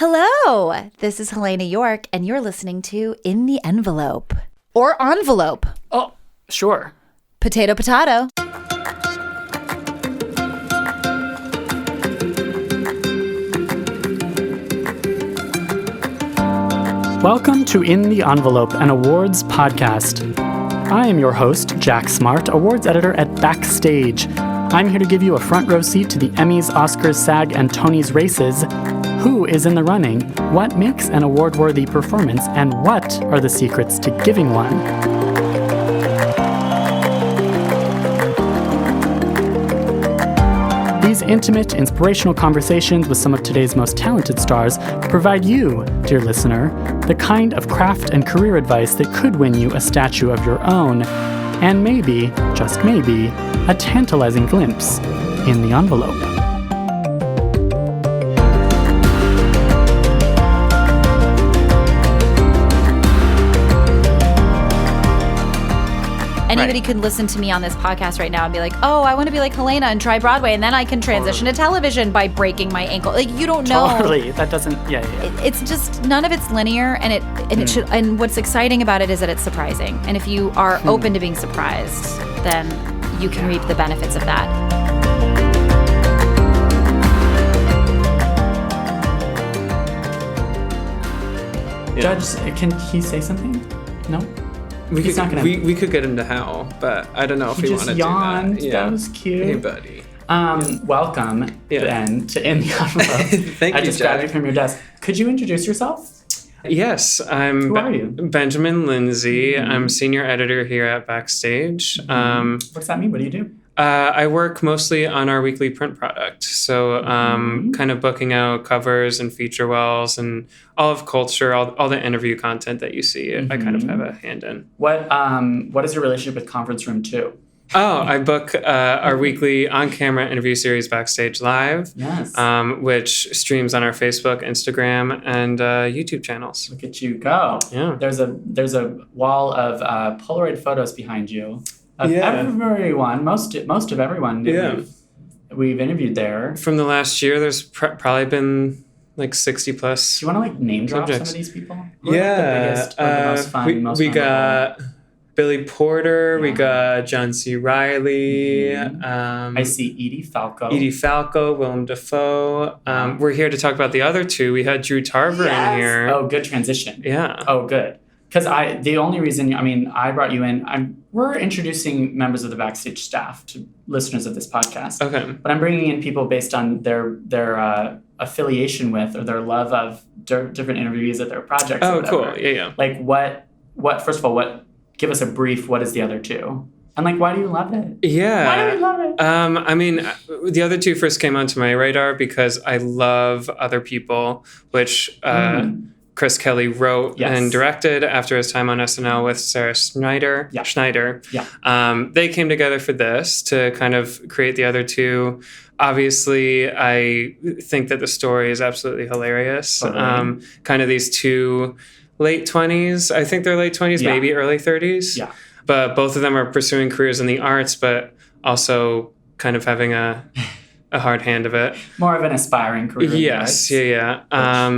Hello, this is Heléne Yorke, and you're listening to In the Envelope. Or Envelope. Oh, sure. Potato, potato. Welcome to In the Envelope, an awards podcast. I am your host, Jack Smart, awards editor at Backstage. I'm here to give you a front row seat to the Emmys, Oscars, SAG, and Tonys races. Who is in the running? What makes an award-worthy performance? And what are the secrets to giving one? These intimate, inspirational conversations with some of today's most talented stars provide you, dear listener, the kind of craft and career advice that could win you a statue of your own, and maybe, just maybe, a tantalizing glimpse in the envelope. Anybody could listen to me on this podcast right now and be like, oh, I want to be like Heléne and try Broadway, and then I can transition to television by breaking my ankle. Like, you don't know. Totally. That doesn't, yeah. It's just, none of it's linear, and it should, and what's exciting about it is that it's surprising. And if you are open to being surprised, then you can reap the benefits of that. Judge, can he say something? No? We could get into Howe, but I don't know if we want to do that. Yeah. That was cute. Hey, buddy. Welcome, then, to In the Envelope. Thank you, I just grabbed you from your desk. Could you introduce yourself? Yes, I'm Who are you? Benjamin Lindsay. I'm senior editor here at Backstage. What does that mean? What do you do? I work mostly on our weekly print product. So kind of booking out covers and feature wells and all of culture, all the interview content that you see, I kind of have a hand in. What is your relationship with Conference Room 2? Oh, I book our weekly on-camera interview series Backstage Live, yes. Which streams on our Facebook, Instagram, and YouTube channels. Look at you go. Yeah. There's a wall of Polaroid photos behind you. Of everyone, most of everyone we've interviewed there. From the last year, there's probably been like 60 plus. Do you want to name drop subjects. some of these people? Who are the biggest or the most fun? We got Billy Porter. We got John C. Reilly. I see Edie Falco, Willem Dafoe. We're here to talk about the other two. We had Drew Tarver in here. Oh, good transition. Yeah. Oh, good. Because the only reason, I brought you in, we're introducing members of the Backstage staff to listeners of this podcast. Okay. But I'm bringing in people based on their affiliation with or their love of different interviewees at their projects. Oh, cool. Yeah. Like what, first of all, give us a brief, what is the other two? And like, why do you love it? Yeah. Why do you love it? The other two first came onto my radar because I love Other People, which Chris Kelly wrote and directed after his time on SNL with Sarah Schneider. Yeah. Schneider. Yeah. They came together for this to kind of create the other two. Obviously, I think that the story is absolutely hilarious. Totally. Kind of these two late 20s. I think they're late 20s, maybe early 30s. Yeah. But both of them are pursuing careers in the arts, but also kind of having a hard hand of it. More of an aspiring career. Yes, yeah.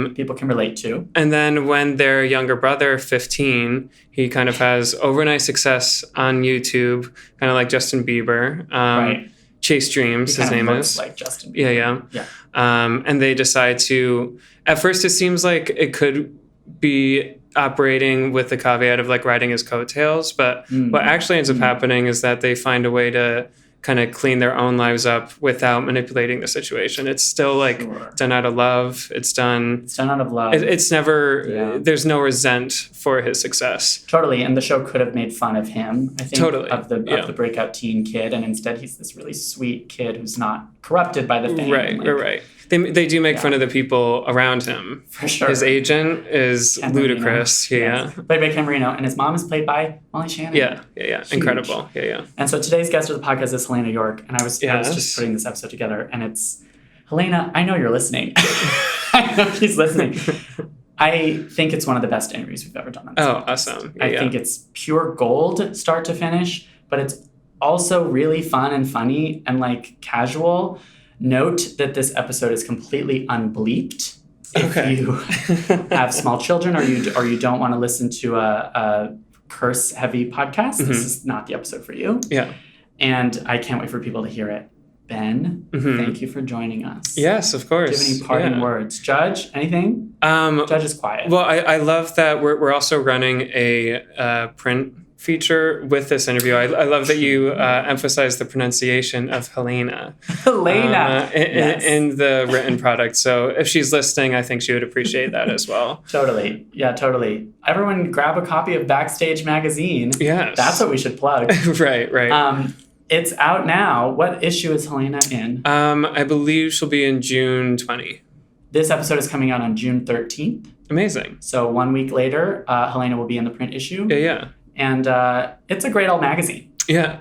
Which people can relate to. And then when their younger brother, 15, he kind of has overnight success on YouTube, kind of like Justin Bieber. Right. Chase Dreams, his name is. Like Justin Bieber. Yeah. And they decide to, at first it seems like it could be operating with the caveat of like riding his coattails, but what actually ends up happening is that they find a way to kind of clean their own lives up without manipulating the situation. It's still like done out of love. It's done out of love. It's never, there's no resent for his success. Totally. And the show could have made fun of him, I think, totally. of the breakout teen kid. And instead he's this really sweet kid who's not corrupted by the fame. Right. They do make fun of the people around him. For sure. His agent is Ken ludicrous. Marino. Yeah. Yes. Played by Ken Marino. And his mom is played by Molly Shannon. Yeah. Huge. Incredible. Yeah. And so today's guest of the podcast is Heléne Yorke. And I was just putting this episode together. And it's, Heléne, I know you're listening. I know she's listening. I think it's one of the best interviews we've ever done on this podcast. Awesome. I think it's pure gold start to finish, but it's also really fun and funny and like casual. Note that this episode is completely unbleeped. If you have small children or you don't want to listen to a curse-heavy podcast, this is not the episode for you. Yeah. And I can't wait for people to hear it. Ben, thank you for joining us. Yes, of course. Do you have any parting words? Judge, anything? Judge is quiet. Well, I love that we're also running a print feature with this interview. I love that you emphasize the pronunciation of Heléne. Heléne. In the written product. So if she's listening, I think she would appreciate that as well. Totally. Yeah, totally. Everyone grab a copy of Backstage magazine. Yes. That's what we should plug. Right. It's out now. What issue is Heléne in? I believe she'll be in June 20. This episode is coming out on June 13th. Amazing. So 1 week later, Heléne will be in the print issue. Yeah. And it's a great old magazine. Yeah.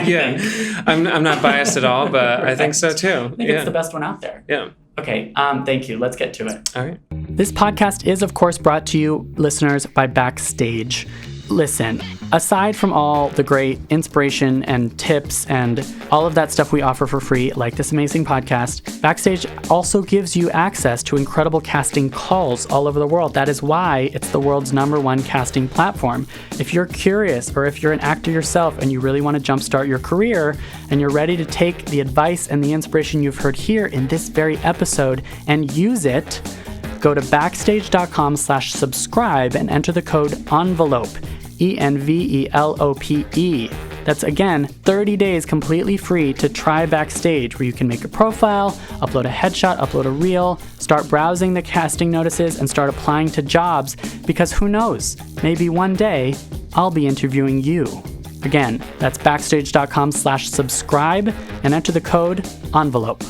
Yeah. I'm not biased at all, but I think so too. I think it's the best one out there. Yeah. Okay. Thank you. Let's get to it. All right. This podcast is, of course, brought to you, listeners, by Backstage. Listen, aside from all the great inspiration and tips and all of that stuff we offer for free, like this amazing podcast, Backstage also gives you access to incredible casting calls all over the world. That is why it's the world's #1 casting platform. If you're curious or if you're an actor yourself and you really want to jumpstart your career and you're ready to take the advice and the inspiration you've heard here in this very episode and use it, go to backstage.com/subscribe and enter the code ENVELOPE, ENVELOPE. That's, again, 30 days completely free to try Backstage, where you can make a profile, upload a headshot, upload a reel, start browsing the casting notices, and start applying to jobs, because who knows, maybe one day I'll be interviewing you. Again, that's backstage.com/subscribe and enter the code ENVELOPE.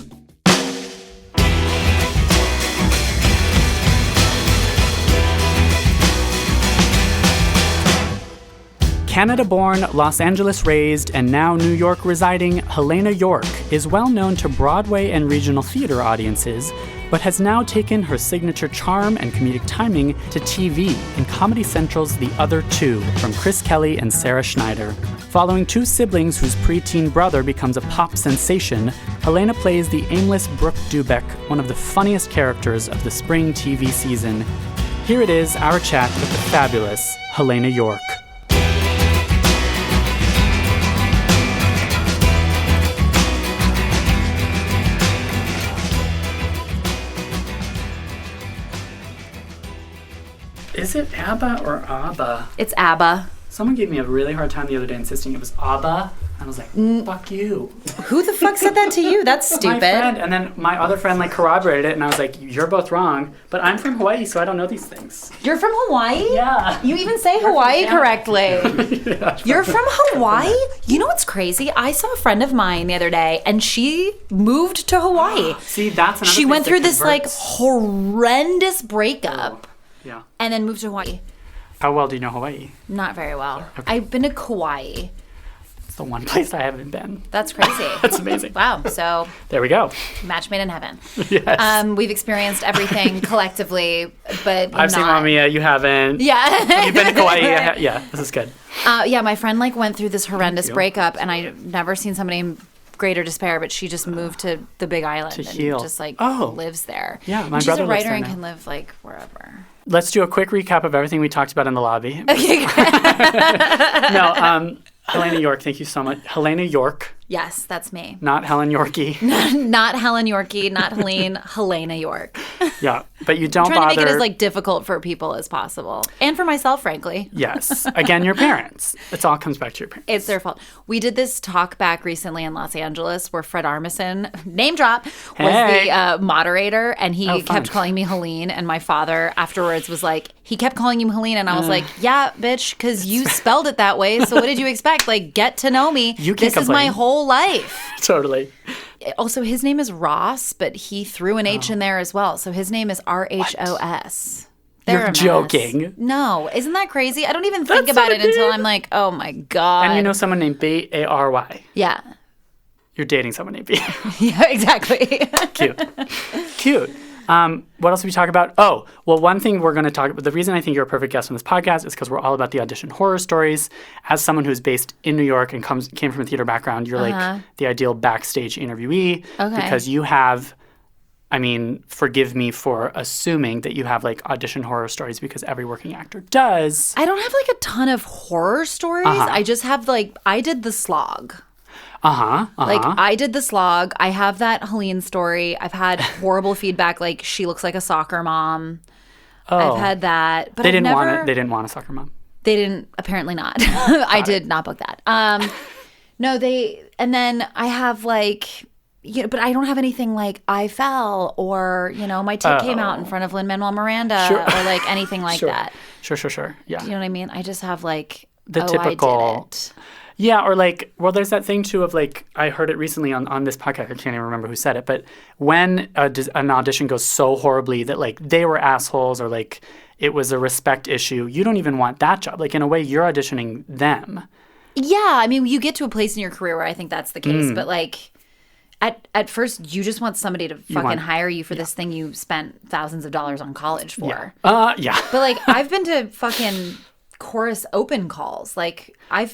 Canada-born, Los Angeles-raised, and now New York-residing Heléne Yorke is well known to Broadway and regional theater audiences, but has now taken her signature charm and comedic timing to TV in Comedy Central's The Other Two from Chris Kelly and Sarah Schneider. Following two siblings whose preteen brother becomes a pop sensation, Heléne plays the aimless Brooke Dubek, one of the funniest characters of the spring TV season. Here it is, our chat with the fabulous Heléne Yorke. Is it ABBA or ABBA? It's ABBA. Someone gave me a really hard time the other day insisting it was ABBA. I was like, fuck you. Who the fuck said that to you? That's stupid. My friend, and then my other friend corroborated it, and I was like, you're both wrong. But I'm from Hawaii, so I don't know these things. You're from Hawaii? Yeah. You even say Hawaii correctly. Yeah, You're from Hawaii? You know what's crazy? I saw a friend of mine the other day, and she moved to Hawaii. See, that's another She place went through that this converts. horrendous breakup. Yeah. And then moved to Hawaii. How well do you know Hawaii? Not very well. Okay. I've been to Kauai. It's the one place I haven't been. That's crazy. That's amazing. Wow. So There we go. match made in heaven. Yes. We've experienced everything collectively, but I've seen Mamma Mia, you haven't. Yeah. You've been to Kauai. Yeah, this is good. Yeah, my friend went through this horrendous breakup, and I've never seen somebody in greater despair, but she just moved to the Big Island To and heal. just lives there. Yeah, my And she's brother a lives writer there and now. can live wherever. Let's do a quick recap of everything we talked about in the lobby. Okay. No, Heléne Yorke, thank you so much. Heléne Yorke, Yes, that's me. not Helen Yorke. Not Helen Yorke, not Helene, Heléne Yorke. Yeah, but you don't Trying bother. to make it as difficult for people as possible, and for myself, frankly. Yes. Again, your parents. It all comes back to your parents. It's their fault. We did this talk back recently in Los Angeles where Fred Armisen, name drop, was the moderator, and he fun. kept calling me Helene, and my father afterwards was like, he kept calling you Helene, and I was like, yeah, bitch, because you spelled it that way, so what did you expect? Get to know me. You can't This is my complain. whole life. Totally. Also, his name is Ross, but he threw an H in there as well, so his name is RHOS. They're You're a mess. joking. No, isn't that crazy? I don't even think That's about what it until it is. I'm like, oh my God. And you know someone named Bary. Yeah. You're dating someone named B. Yeah, exactly. Cute. What else did we talk about? Oh, well, one thing we're going to talk about, the reason I think you're a perfect guest on this podcast is because we're all about the audition horror stories. As someone who's based in New York and came from a theater background, you're the ideal Backstage interviewee Okay. because you have I mean, forgive me for assuming that you have like audition horror stories because every working actor does. I don't have like a ton of horror stories. I just have like, I did the slog. Like, I did the slog. I have that Heléne story. I've had horrible feedback, like she looks like a soccer mom. I've had that, but they didn't want it. They didn't want a soccer mom. They didn't. Apparently not. I did not book that. No, and then I have like, but I don't have anything like I fell or my tit came out in front of Lin-Manuel Miranda or like anything like that. Sure. Yeah. You know what I mean? I just have like the typical. I did it. Yeah, or like, well, there's that thing too of like, I heard it recently on this podcast. I can't even remember who said it, but when an audition goes so horribly that like they were assholes or like it was a respect issue, you don't even want that job. Like in a way, you're auditioning them. Yeah, I mean, you get to a place in your career where I think that's the case, but like at first, you just want somebody to fucking hire you for this thing you spent thousands of dollars on college for. Yeah. But like, I've been to fucking chorus open calls. Like I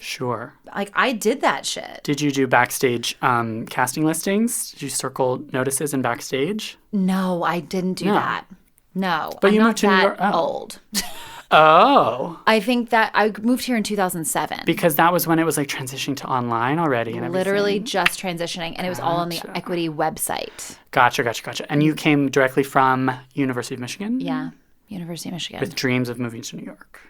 did that shit. Did you do Backstage casting listings? Did you circle notices in Backstage? No, I didn't do that. No, but I'm you not moved to New York. old. Oh. I think that I moved here in 2007. Because that was when it was like transitioning to online already and everything. Literally just transitioning, and it was all on the Equity website. Gotcha. And you came directly from University of Michigan? Yeah, University of Michigan. With dreams of moving to New York.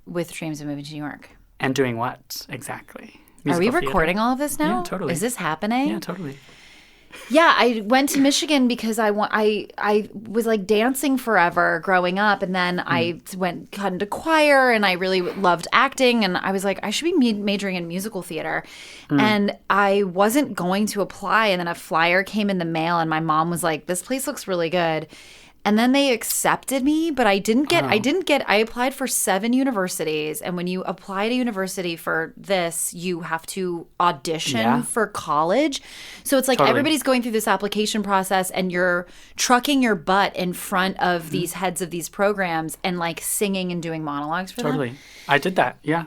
With dreams of moving to New York. And doing what exactly? Are we recording all of this now? Yeah, totally. Is this happening? Yeah, totally. Yeah, I went to Michigan because I was like dancing forever growing up, and then I got into choir, and I really loved acting, and I was like, I should be majoring in musical theater, and I wasn't going to apply, and then a flyer came in the mail, and my mom was like, this place looks really good. And then they accepted me, but I applied for 7 universities. And when you apply to university for this, you have to audition for college. So it's like everybody's going through this application process and you're trucking your butt in front of these heads of these programs and like singing and doing monologues for them. Totally. I did that. Yeah.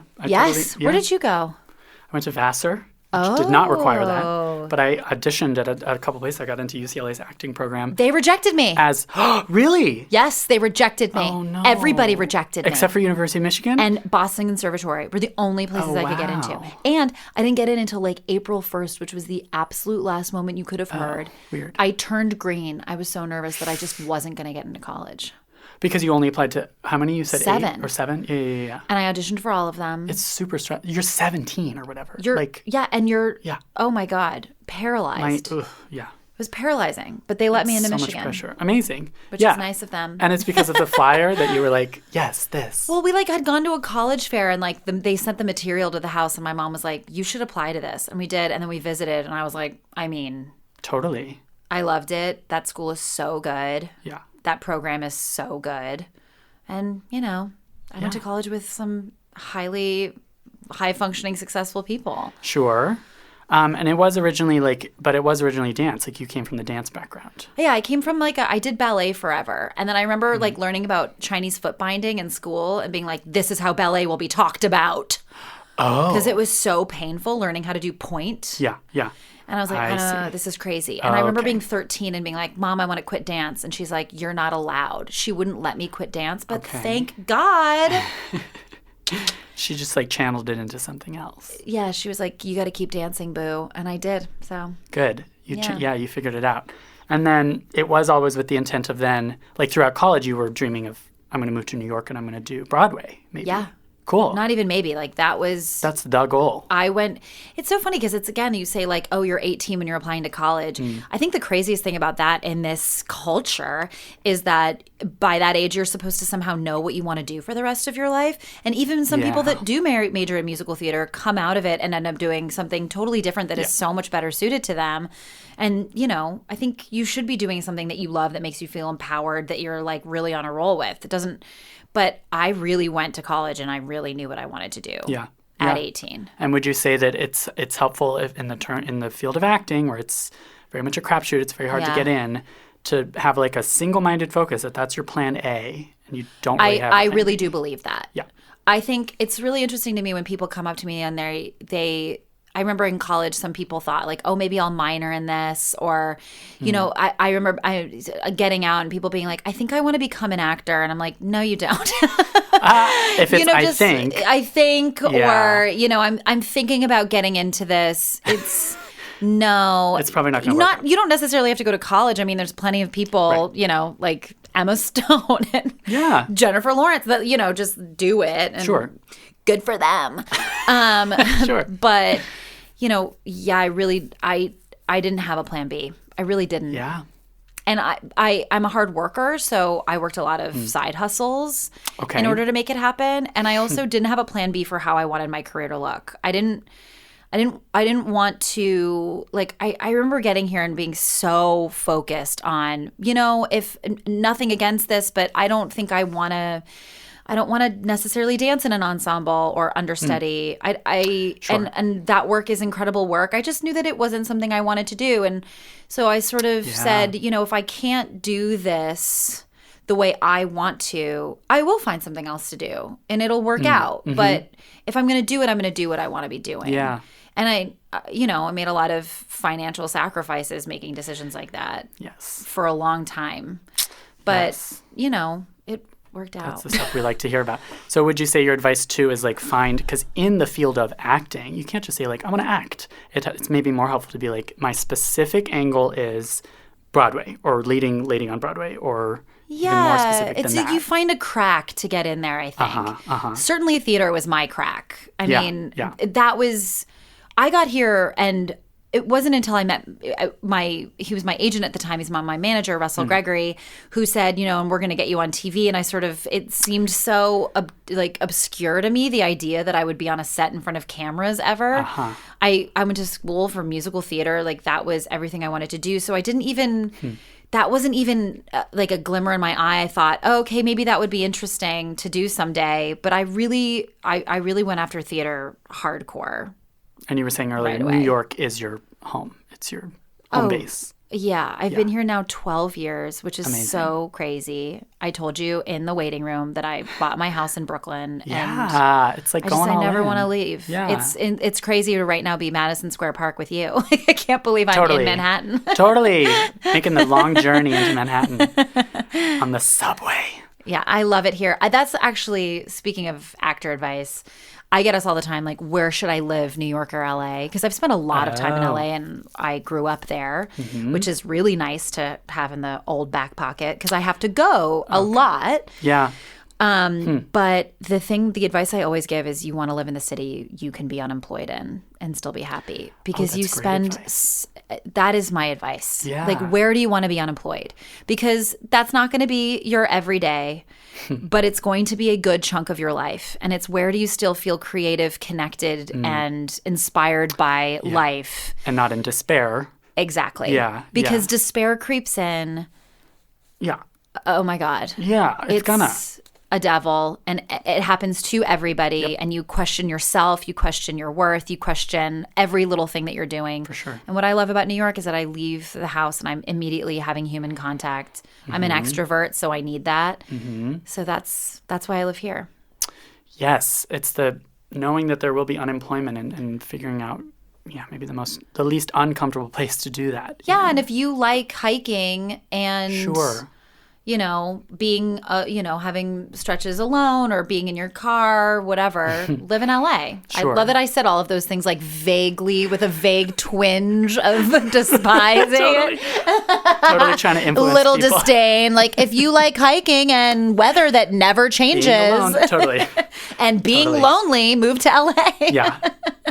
Where did you go? I went to Vassar. Which did not require that. But I auditioned at a couple places. I got into UCLA's acting program. They rejected me. Really? Yes, they rejected me. Oh, no. Everybody rejected me. Except for University of Michigan? And Boston Conservatory were the only places I could get into. And I didn't get in until like April 1st, which was the absolute last moment you could have heard. Weird. I turned green. I was so nervous that I just wasn't going to get into college. Because you only applied to, how many you said? 7. 8 or 7? Yeah. And I auditioned for all of them. It's super stressful. You're 17 or whatever. And you're, oh my God, paralyzed. It was paralyzing, but they let me into Michigan. So much pressure. Amazing. Which is nice of them. And it's because of the flyer that you were like, yes, this. Well, we like had gone to a college fair and like they sent the material to the house and my mom was like, you should apply to this. And we did. And then we visited and I was like, I mean. Totally. I loved it. That school is so good. Yeah. That program is so good. And, I went to college with some high-functioning, successful people. Sure. And it was originally dance. Like, you came from the dance background. Yeah, I came from, I did ballet forever. And then I remember, learning about Chinese foot binding in school and being like, this is how ballet will be talked about. Oh. Because it was so painful learning how to do point. Yeah. And I was like, this is crazy. And I remember being 13 and being like, Mom, I want to quit dance. And she's like, you're not allowed. She wouldn't let me quit dance, but thank God. She just channeled it into something else. Yeah, she was like, you got to keep dancing, boo. And I did, so. Good. You figured it out. And then it was always with the intent of then, throughout college, you were dreaming of, I'm going to move to New York and I'm going to do Broadway, maybe. Yeah. Cool. Not even maybe. That's the goal. It's so funny because it's, again, you say you're 18 when you're applying to college. I think the craziest thing about that in this culture is that by that age, you're supposed to somehow know what you want to do for the rest of your life. And even some people that do major in musical theater come out of it and end up doing something totally different that is so much better suited to them. And, I think you should be doing something that you love that makes you feel empowered, that you're really on a roll with. It doesn't. But I really went to college and I really knew what I wanted to do at 18. And would you say that it's helpful if in the field of acting where it's very much a crapshoot, it's very hard to get in, to have a single-minded focus that's your plan A and you don't really have I really do believe that. Yeah. I think it's really interesting to me when people come up to me and I remember in college, some people thought like, oh, maybe I'll minor in this. Or, you know, I remember getting out and people being like, I think I want to become an actor. And I'm like, no, you don't. If it's, I think, Yeah. or, you know, I'm thinking about getting into this. It's no, It's probably not going to work. You don't necessarily have to go to college. I mean, there's plenty of people, you know, like Emma Stone and Jennifer Lawrence that, you know, just do it. And Sure. Good for them. Sure. But, you know, I didn't have a plan B. I really didn't. Yeah. And I'm a hard worker, so I worked a lot of side hustles in order to make it happen. And I also didn't have a plan B for how I wanted my career to look. I didn't want to, like, I remember getting here and being so focused on, you know, if nothing against this, but I don't want to necessarily dance in an ensemble or understudy. Sure. And that work is incredible work. I just knew that it wasn't something I wanted to do. And so I sort of said, you know, if I can't do this the way I want to, I will find something else to do and it'll work out. Mm-hmm. But if I'm going to do it, I'm going to do what I want to be doing. Yeah. And I made a lot of financial sacrifices making decisions like that for a long time. But, you know, it worked out. That's the stuff we like to hear about. So would you say your advice too is like because in the field of acting, you can't just say like, I want to act. It's maybe more helpful to be like, my specific angle is Broadway or leading on Broadway or even more specific than that. You find a crack to get in there, I think. Certainly theater was my crack. I mean, that was... I got here and it wasn't until I met he was my agent at the time. He's my manager, Russell Gregory, who said, you know, and we're going to get you on TV. And I it seemed so obscure to me, the idea that I would be on a set in front of cameras ever. I went to school for musical theater. Like that was everything I wanted to do. So I didn't even, that wasn't even like a glimmer in my eye. I thought, oh, okay, maybe that would be interesting to do someday. But I really went after theater hardcore. And you were saying earlier, New York is your home. It's your home base. Yeah. I've been here now 12 years, which is so crazy. I told you in the waiting room that I bought my house in Brooklyn. And it's like I never want to leave. Yeah. It's crazy to right now be Madison Square Park with you. I can't believe I'm in Manhattan. Totally. Making the long journey into Manhattan on the subway. Yeah, I love it here. That's actually, speaking of actor advice, I get us all the time, like, where should I live, New York or LA? Because I've spent a lot of time in LA and I grew up there, which is really nice to have in the old back pocket because I have to go a lot. Yeah. But the advice I always give is you want to live in the city you can be unemployed in and still be happy because you spend that is my advice. Yeah. Like, where do you want to be unemployed? Because that's not going to be your everyday, but it's going to be a good chunk of your life. And it's where do you still feel creative, connected, and inspired by life. And not in despair. Exactly. Yeah. Because despair creeps in. Yeah. Oh my God. Yeah. It's gonna. A devil, and it happens to everybody, and you question yourself, you question your worth, you question every little thing that you're doing. For sure. And what I love about New York is that I leave the house and I'm immediately having human contact. I'm an extrovert, so I need that. So that's why I live here. Yes, it's the knowing that there will be unemployment and figuring out maybe the least uncomfortable place to do that. Yeah, and if you like hiking and sure. You know, being, having stretches alone or being in your car, whatever, live in LA. Sure. I love that I said all of those things like vaguely with a vague twinge of despising Totally trying to influence little people. Disdain. Like, if you like hiking and weather that never changes. Being alone, totally. And being lonely, move to LA. Yeah.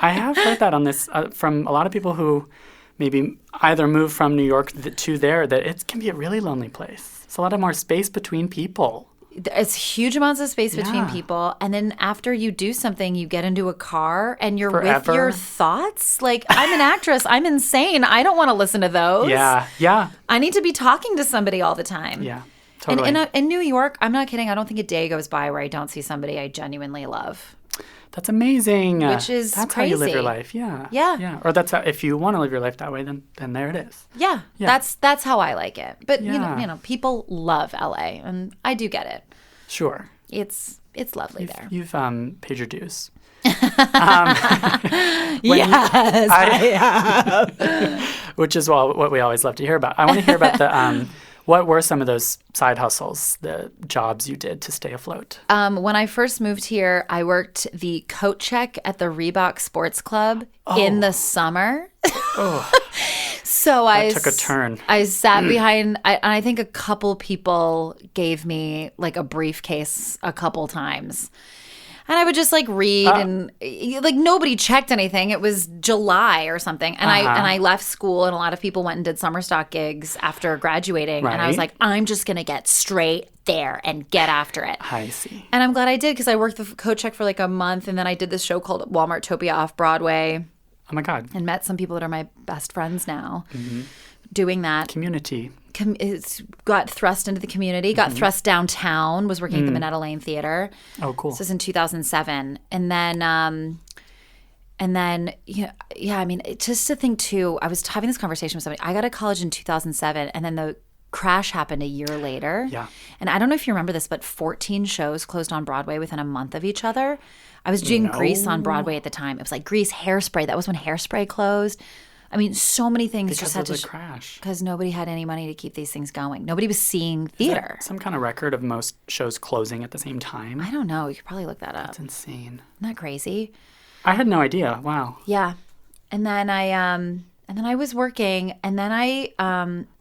I have heard that on this from a lot of people who maybe either move from New York to there, that it can be a really lonely place. It's a lot of more space between people. It's huge amounts of space between people. And then after you do something, you get into a car and you're with your thoughts. Like, I'm an actress. I'm insane. I don't want to listen to those. Yeah. I need to be talking to somebody all the time. Yeah, totally. And in New York, I'm not kidding. I don't think a day goes by where I don't see somebody I genuinely love. That's amazing. Which is that's crazy. How you live your life. Yeah. Or that's how, if you want to live your life that way, then there it is. Yeah. That's how I like it. But you know, people love LA, and I do get it. Sure. It's lovely there. You've paid your dues. Yes, I have. Which is what we always love to hear about. I want to hear about the what were some of those side hustles, the jobs you did to stay afloat? When I first moved here, I worked the coat check at the Reebok Sports Club in the summer. Oh, so that took a turn. I sat behind, and I think a couple people gave me like a briefcase a couple times. And I would just like read and like nobody checked anything. It was July or something. And I left school, and a lot of people went and did summer stock gigs after graduating. Right. And I was like, I'm just going to get straight there and get after it. I see. And I'm glad I did, because I worked the coat check for like a month, and then I did this show called Walmartopia off Broadway. Oh my God. And met some people that are my best friends now doing that. Community. It's got thrust into the community, got thrust downtown, was working at the Minetta Lane Theater. Oh, cool. This was in 2007. And then, I mean, just to think too, I was having this conversation with somebody. I got to college in 2007, and then the crash happened a year later. Yeah. And I don't know if you remember this, but 14 shows closed on Broadway within a month of each other. I was doing Grease on Broadway at the time. It was like Grease, Hairspray. That was when Hairspray closed. I mean, so many things Because just had of to the crash. because nobody had any money to keep these things going. Nobody was seeing theater. Some kind of record of most shows closing at the same time? I don't know. You could probably look that up. That's insane. Isn't that crazy? I had no idea. Wow. Yeah. And then I was working, and then I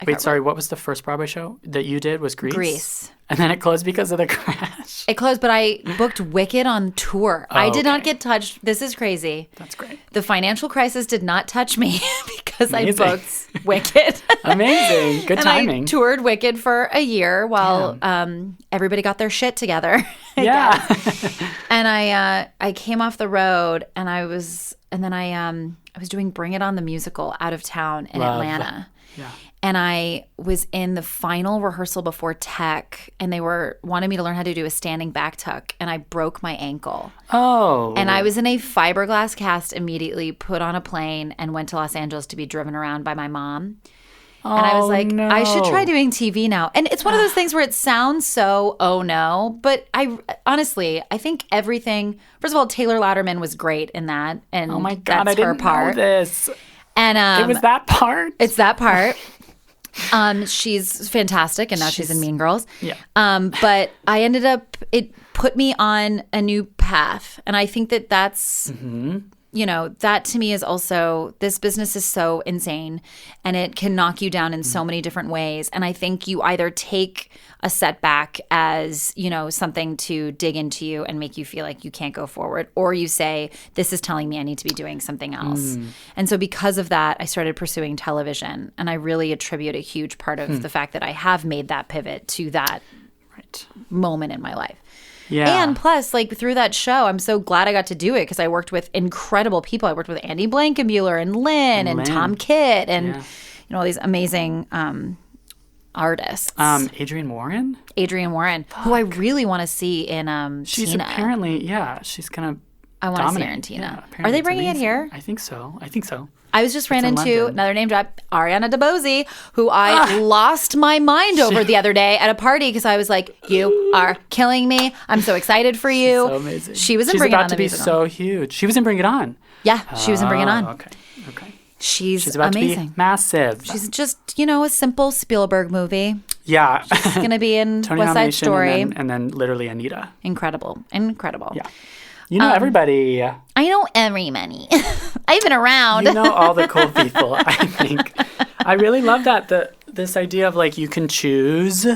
Wait, sorry, what was the first Broadway show that you did? Was Grease? Grease. And then it closed because of the crash. It closed, but I booked Wicked on tour. I did not get touched. This is crazy. That's great. The financial crisis did not touch me because Amazing. I booked Wicked. Amazing. Good and timing. I toured Wicked for a year while everybody got their shit together. Yeah. And I came off the road, and I was doing Bring It On the musical out of town in Atlanta. Yeah. And I was in the final rehearsal before tech, and they wanted me to learn how to do a standing back tuck, and I broke my ankle. Oh. And I was in a fiberglass cast, immediately put on a plane, and went to Los Angeles to be driven around by my mom. And I was like, no. I should try doing TV now. And it's one of those things where it sounds so, oh no. But honestly, I think everything, first of all, Taylor Louderman was great in that. And Oh my God, that's I didn't her part. know this. And It was that part? It's that part. She's fantastic, and now she's in Mean Girls. Yeah. But I ended up, it put me on a new path. And I think that's, that to me is also, this business is so insane, and it can knock you down in so many different ways. And I think you either take a setback as, something to dig into you and make you feel like you can't go forward, or you say, this is telling me I need to be doing something else. And so because of that, I started pursuing television, and I really attribute a huge part of the fact that I have made that pivot to that moment in my life. Yeah. And plus, like, through that show, I'm so glad I got to do it, because I worked with incredible people. I worked with Andy Blankenbuehler and Lynn and Tom Kitt and all these amazing artists. Adrienne Warren? Adrienne Warren, who I really want to see in She's Tina. apparently, she's going to I want to see her in Tina. Are they bringing it here? I think so. I was just ran in into London. another name drop, Ariana DeBose, who I lost my mind over the other day at a party, because I was like, you are killing me. I'm so excited for you. So amazing. She was in Bring It On. She's about to be so huge. She was in Bring It On. Yeah, she was in Bring It On. Okay. She's about amazing. to be massive. She's just, a simple Spielberg movie. Yeah. She's going to be in Tony West Side nomination Story. and then literally Anita. Incredible. Yeah. You know everybody. I know everybody. I've been around. You know all the cool people, I think. I really love that. This idea of, like, you can choose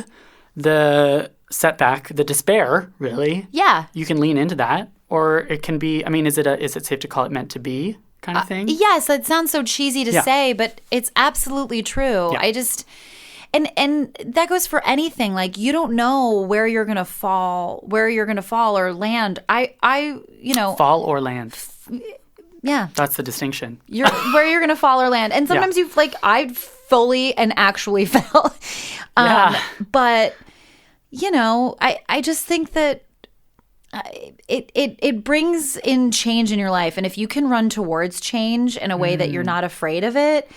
the setback, the despair, really. Yeah. You can lean into that. Or it can be, is it safe to call it meant to be kind of thing? Yes, it sounds so cheesy to say, but it's absolutely true. Yeah. I just... And that goes for anything. Like, you don't know where you're gonna fall or land. Fall or land. Yeah. That's the distinction. Where you're gonna fall or land. And sometimes you've I fully and actually fell. But I just think that it brings in change in your life, and if you can run towards change in a way that you're not afraid of it,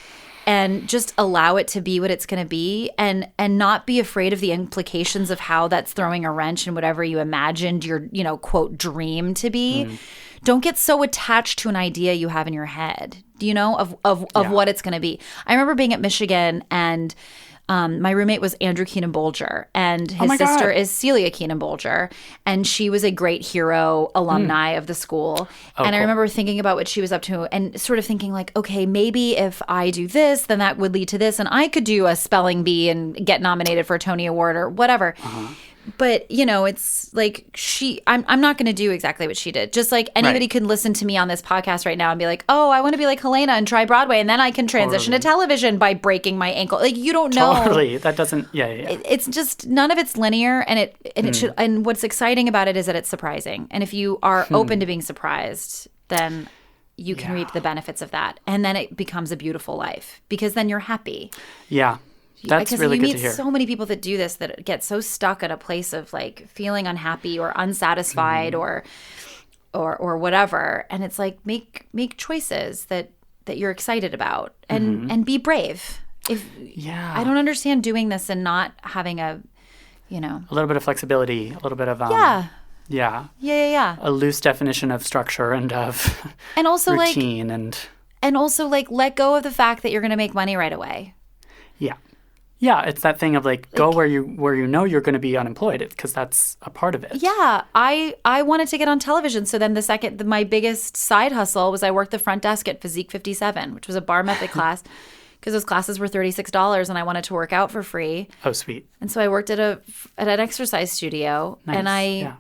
and just allow it to be what it's going to be, and not be afraid of the implications of how that's throwing a wrench in whatever you imagined your, quote, dream to be. Don't get so attached to an idea you have in your head, of what it's going to be. I remember being at Michigan, and my roommate was Andrew Keenan Bolger, and his sister is Celia Keenan Bolger, and she was a great hero alumni of the school. And I remember thinking about what she was up to and sort of thinking like, okay, maybe if I do this, then that would lead to this, and I could do a spelling bee and get nominated for a Tony Award or whatever. But, it's like I'm not going to do exactly what she did. Just like anybody can listen to me on this podcast right now and be like, oh, I want to be like Heléne and try Broadway, and then I can transition to television by breaking my ankle. Like, you don't know. Totally. That doesn't, It's just, none of it's linear, and it should, and what's exciting about it is that it's surprising. And if you are open to being surprised, then you can reap the benefits of that. And then it becomes a beautiful life, because then you're happy. Yeah. That's really good to hear. Because you meet so many people that do this, that get so stuck at a place of like feeling unhappy or unsatisfied or whatever, and it's like make choices that you're excited about, and be brave. I don't understand doing this and not having a little bit of flexibility, a little bit of a loose definition of structure and of and also routine, and also like let go of the fact that you're going to make money right away. Yeah, it's that thing of like go where you know you're going to be unemployed, because that's a part of it. Yeah, I wanted to get on television, so then my biggest side hustle was I worked the front desk at Physique 57, which was a bar method class, because those classes were $36, and I wanted to work out for free. Oh, sweet! And so I worked at an exercise studio, and I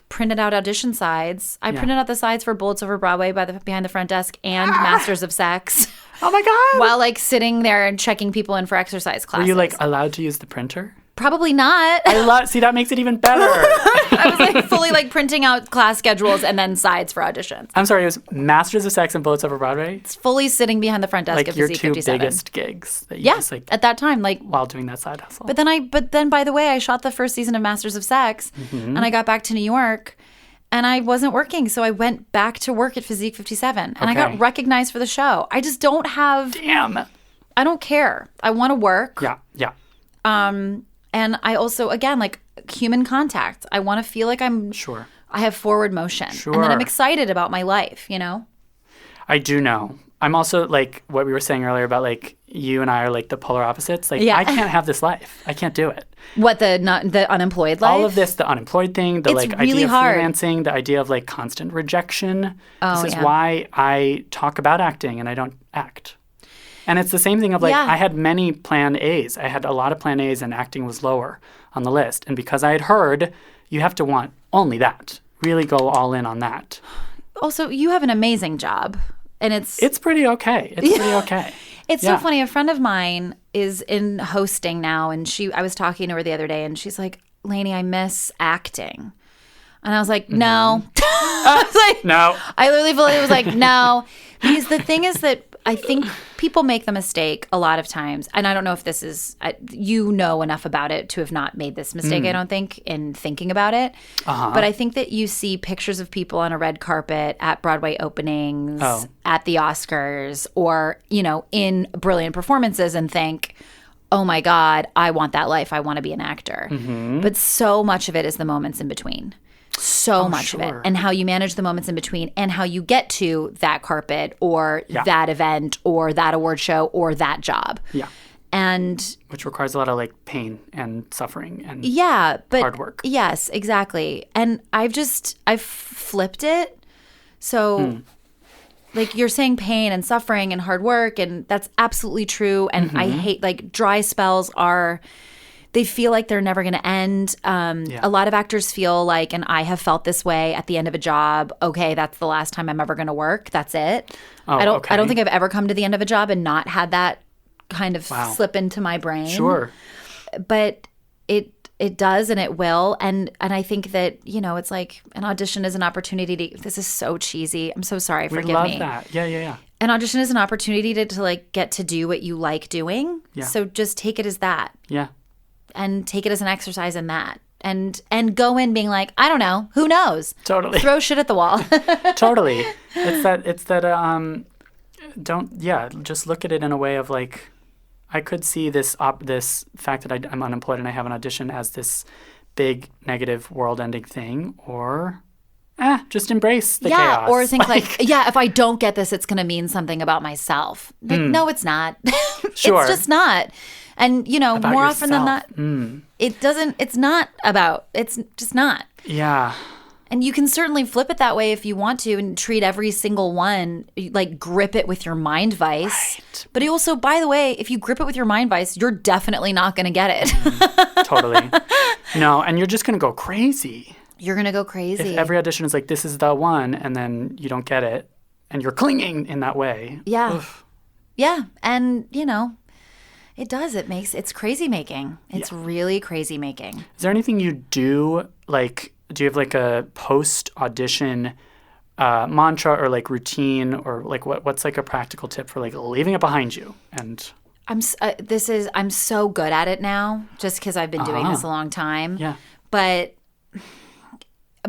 printed out audition sides. I printed out the sides for Bullets Over Broadway behind the front desk and Masters of Sex. Oh my God! While sitting there and checking people in for exercise classes. Were you allowed to use the printer? Probably not. See, that makes it even better. I was fully printing out class schedules and then sides for auditions. I'm sorry, it was Masters of Sex and Bullets Over Broadway? It's fully sitting behind the front desk of Physique 57. Your two biggest gigs that you just at that time, while doing that side hustle. But then by the way, I shot the first season of Masters of Sex, and I got back to New York, and I wasn't working, so I went back to work at Physique 57, and I got recognized for the show. I just don't have... Damn. I don't care. I want to work. Yeah. And I also, again, human contact. I want to feel like I'm... Sure. I have forward motion. Sure. And that I'm excited about my life, I do know. I'm also, what we were saying earlier about, you and I are, the polar opposites. I can't have this life. I can't do it. What, the unemployed life? All of this, the unemployed thing, the, it's idea really of hard. freelancing, the idea of, constant rejection. Oh, this is why I talk about acting and I don't act. And it's the same thing of, I had many plan A's. I had a lot of plan A's, and acting was lower on the list. And because I had heard, you have to want only that. Really go all in on that. Also, you have an amazing job. And it's pretty okay. It's pretty okay. It's so funny. A friend of mine is in hosting now, and I was talking to her the other day, and she's like, "Lainey, I miss acting." And I was like, "No." I was like, "No." I literally was like, "No." Because the thing is that I think people make the mistake a lot of times, and I don't know if this is, enough about it to have not made this mistake, I don't think, in thinking about it. But I think that you see pictures of people on a red carpet at Broadway openings, at the Oscars, or, in brilliant performances and think, oh my God, I want that life. I want to be an actor. But so much of it is the moments in between. So much of it, and how you manage the moments in between, and how you get to that carpet or that event or that award show or that job. Yeah. And which requires a lot of pain and suffering and hard work. Yes, exactly. And I've flipped it. So you're saying pain and suffering and hard work, and that's absolutely true. And I hate dry spells they feel like they're never going to end. A lot of actors feel like, and I have felt this way at the end of a job, okay, that's the last time I'm ever going to work. That's it. I don't think I've ever come to the end of a job and not had that kind of slip into my brain. Sure. But it does, and it will. And I think that, it's an audition is an opportunity to, this is so cheesy. I'm so sorry. Forgive me. We love that. Yeah. An audition is an opportunity to get to do what you like doing. Yeah. So just take it as that. Yeah. And take it as an exercise in that. And go in being like, I don't know. Who knows? Totally. Throw shit at the wall. Totally. It's that just look at it in a way of like, I could see this fact that I'm unemployed and I have an audition as this big negative world-ending thing, or just embrace the chaos. Or think like, if I don't get this, it's going to mean something about myself. Like, no, it's not. Sure. It's just not. And, about more yourself. often than not, it's just not. Yeah. And you can certainly flip it that way if you want to and treat every single one, like grip it with your mind vice. Right. But also, by the way, if you grip it with your mind vice, you're definitely not going to get it. Totally. No, and you're just going to go crazy. You're going to go crazy. If every audition is like, this is the one, and then you don't get it, and you're clinging in that way. Yeah. Oof. Yeah. And, it does. It's crazy making. It's really crazy making. Is there anything you do, like, do you have like a post-audition mantra or like routine, or like what's like a practical tip for like leaving it behind you? And I'm so good at it now, just because I've been doing this a long time. Yeah. But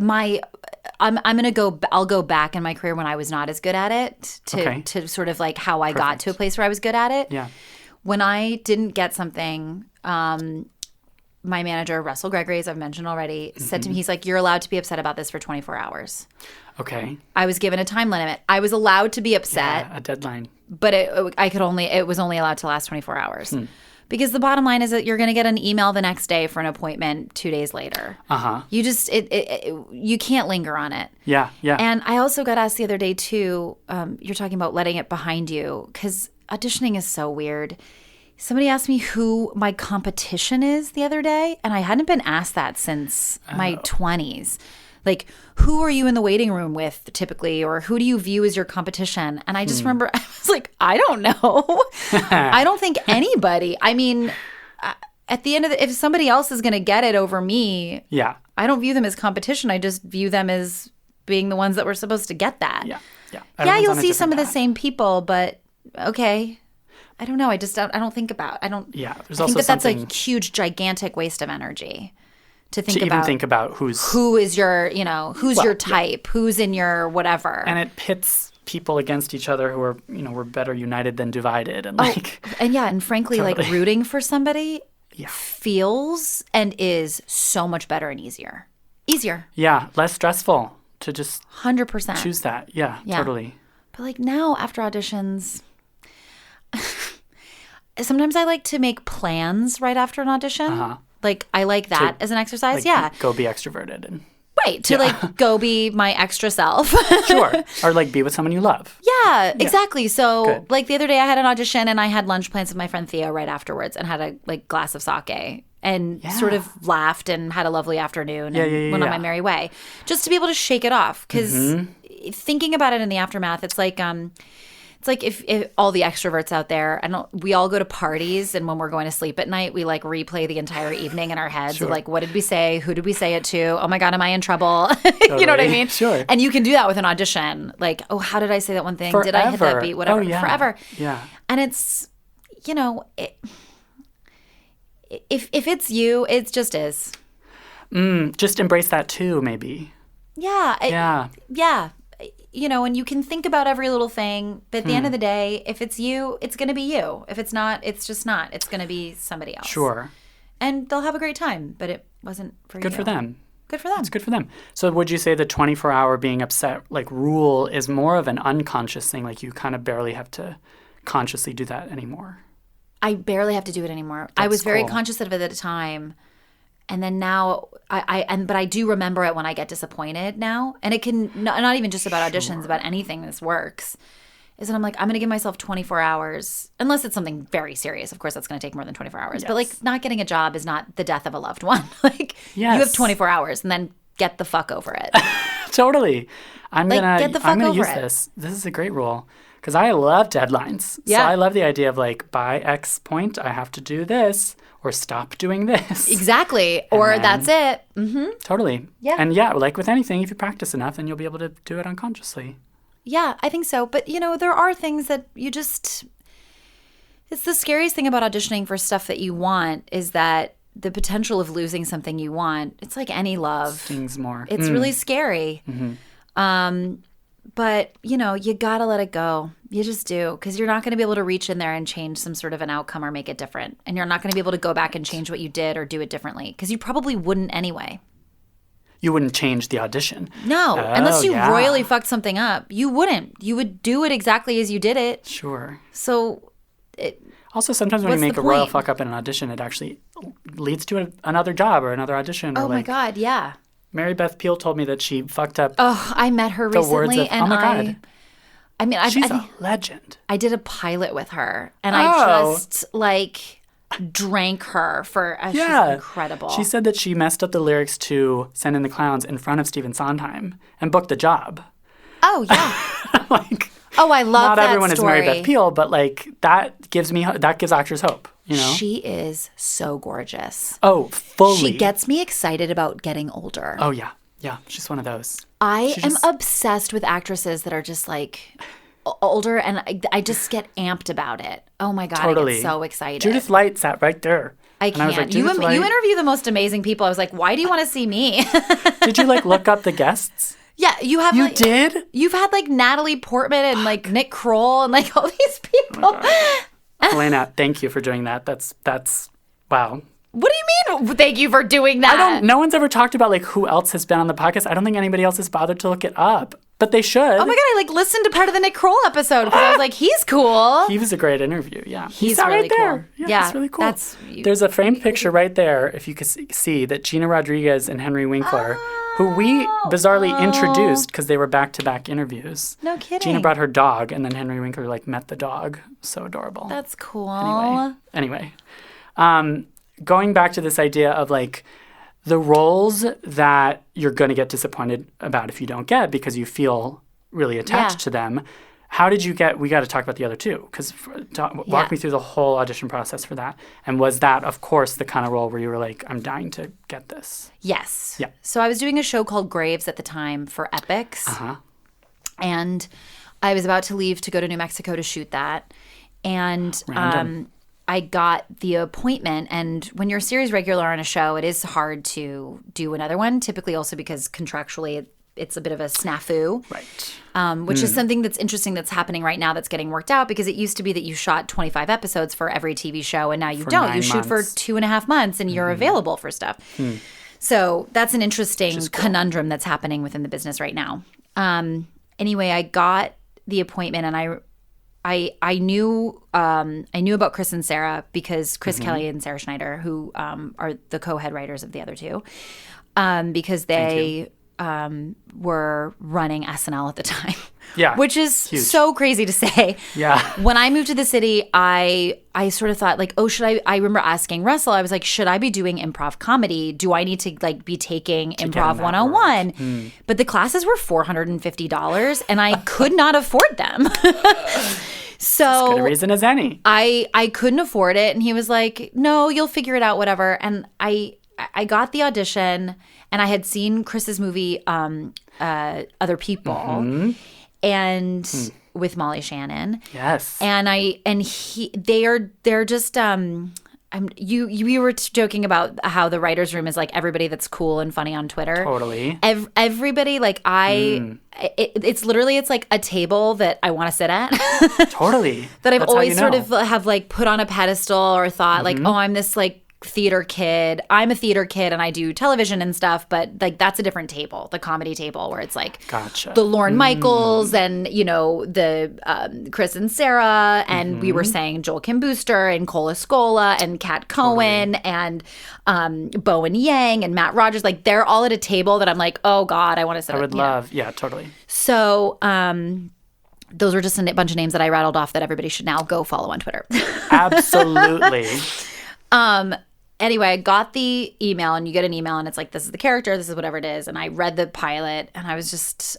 I'll go back in my career when I was not as good at it to sort of like how I got to a place where I was good at it. Yeah. When I didn't get something, my manager, Russell Gregory, as I've mentioned already, said to me, he's like, you're allowed to be upset about this for 24 hours. Okay. I was given a time limit. I was allowed to be upset. Yeah, a deadline. But it was only allowed to last 24 hours. Because the bottom line is that you're going to get an email the next day for an appointment 2 days later. Uh-huh. You just, you can't linger on it. Yeah, yeah. And I also got asked the other day too, you're talking about letting it behind you, because auditioning is so weird. Somebody asked me who my competition is the other day, and I hadn't been asked that since my 20s. Like, who are you in the waiting room with typically, or who do you view as your competition? And I just remember I was like, I don't know. I don't think anybody. I mean, at the end of if somebody else is going to get it over me, I don't view them as competition. I just view them as being the ones that were supposed to get that. Yeah, yeah. Yeah, you'll see some of the same people, but okay. I don't know. I don't think about. I don't. Yeah, there's I also think that's something a huge, gigantic waste of energy to think even think about who is your, who's your type, who's in your whatever, and it pits people against each other who are, we're better united than divided, and and frankly, totally. like rooting for somebody feels and is so much better and easier. Yeah, less stressful to just 100% choose that. Yeah, totally. But like now after auditions. Sometimes I like to make plans right after an audition. Like I like that as an exercise. Like, go be extroverted and like go be my extra self. Sure. Or like be with someone you love. Yeah, exactly. So like the other day I had an audition and I had lunch plans with my friend Theo right afterwards and had a glass of sake and sort of laughed and had a lovely afternoon and went on my merry way. Just to be able to shake it off, because thinking about it in the aftermath, it's like if all the extroverts out there, we all go to parties, and when we're going to sleep at night, we like replay the entire evening in our heads. Of like, what did we say? Who did we say it to? Oh my God, am I in trouble? Totally. You know what I mean? Sure. And you can do that with an audition. Like, oh, how did I say that one thing? Forever. Did I hit that beat? Whatever. Oh, yeah. Forever. Yeah. And it's, if it's you, it just is. Just embrace that too, maybe. Yeah. Yeah. And you can think about every little thing, but at the end of the day, if it's you, it's going to be you. If it's not, it's just not. It's going to be somebody else. Sure. And they'll have a great time, but it wasn't for you. Good for them. Good for them. It's good for them. So would you say the 24-hour being upset rule is more of an unconscious thing? Like you kind of barely have to consciously do that anymore? I barely have to do it anymore. I was very conscious of it at the time. And then now, but I do remember it when I get disappointed now. And it can, not even just about auditions, about anything this works, is that I'm like, I'm going to give myself 24 hours, unless it's something very serious. Of course, that's going to take more than 24 hours. Yes. But like not getting a job is not the death of a loved one. You have 24 hours and then get the fuck over it. Totally. I'm going to use it. this. This is a great rule. Because I love deadlines. Yeah. So I love the idea of by X point, I have to do this or stop doing this. Exactly. Or that's it. Mm-hmm. Totally. Yeah. And like with anything, if you practice enough, then you'll be able to do it unconsciously. Yeah, I think so. But, there are things that you just – it's the scariest thing about auditioning for stuff that you want is that the potential of losing something you want, it's like any love. Stings more. It's really scary. Mm-hmm. But, you know, you got to let it go. You just do. Because you're not going to be able to reach in there and change some sort of an outcome or make it different. And you're not going to be able to go back and change what you did or do it differently. Because you probably wouldn't anyway. You wouldn't change the audition. No. Unless you royally fucked something up. You wouldn't. You would do it exactly as you did it. Sure. So... Also, sometimes when you make a royal fuck up in an audition, it actually leads to another job or another audition. Oh, my God, yeah. Mary Beth Peele told me that she fucked up. Oh, I met her recently, and oh my God. I mean, she's a legend. I did a pilot with her, and I just drank her for. She's incredible. She said that she messed up the lyrics to "Send in the Clowns" in front of Stephen Sondheim and booked the job. Oh yeah. I love not that everyone story. is Mary Beth Peele, but that gives actors hope. You know, she is so gorgeous. Oh, fully. She gets me excited about getting older. Oh yeah, she's one of those. I am obsessed with actresses that are just older, and I just get amped about it. Oh my God, totally. I get so excited. Judith Light sat right there. I can't. You interview the most amazing people. I was like, why do you want to see me? Did you look up the guests? Yeah, you have. You did? You've had Natalie Portman and Nick Kroll and all these people. Oh Helena, thank you for doing that. That's wow. What do you mean? Thank you for doing that. No one's ever talked about who else has been on the podcast. I don't think anybody else has bothered to look it up, but they should. Oh my God, I listened to part of the Nick Kroll episode because I was like, he's cool. He was a great interview. Yeah, he's really right there. Cool. Yeah, he's really cool. There's a framed picture right there, if you could see that Gina Rodriguez and Henry Winkler, who we bizarrely introduced because they were back-to-back interviews. No kidding. Gina brought her dog, and then Henry Winkler met the dog. So adorable. That's cool. Anyway. Going back to this idea of the roles that you're going to get disappointed about if you don't get because you feel really attached to them. How did you we got to talk about the other two, because walk me through the whole audition process for that. And was that, of course, the kind of role where you were I'm dying to get this? Yes. Yeah. So I was doing a show called Graves at the time for Epics. Uh-huh. And I was about to leave to go to New Mexico to shoot that. And I got the appointment, and when you're a series regular on a show, it is hard to do another one, typically also because contractually it's a bit of a snafu. Right. Which is something that's interesting that's happening right now that's getting worked out, because it used to be that you shot 25 episodes for every TV show, and now you don't. You shoot for 2.5 months, and you're available for stuff. So that's an interesting conundrum that's happening within the business right now. Anyway, I got the appointment, and I knew about Chris and Sarah because Chris Kelly and Sarah Schneider, who are the co-head writers of the other two, because they were running SNL at the time. Yeah, which is huge. So crazy to say. Yeah. When I moved to the city, I sort of thought should I remember asking Russell, I was like, should I be doing improv comedy? Do I need to be taking Improv 101? But the classes were $450 and I could not afford them. So as good a reason as any. I couldn't afford it, and he was like, no, you'll figure it out, whatever. And I got the audition, and I had seen Chris's movie Other People. And with Molly Shannon. Yes. And they're just you were joking about how the writer's room is everybody that's cool and funny on Twitter. Totally. Everybody it's literally a table that I want to sit at. Totally. That I've always sort of have put on a pedestal or thought oh, I'm this theater kid. I'm a theater kid and I do television and stuff, but that's a different table, the comedy table, where it's gotcha. The Lorne Michaels and the Chris and Sarah, and we were saying Joel Kim Booster and Cole Escola and Kat Cohen and Bowen Yang and Matt Rogers. They're all at a table that I'm oh God, I want to sit. I would love, yeah, totally. So those were just a bunch of names that I rattled off that everybody should now go follow on Twitter. Absolutely. Anyway, I got the email, and you get an email, and it's this is the character, this is whatever it is. And I read the pilot, and I was just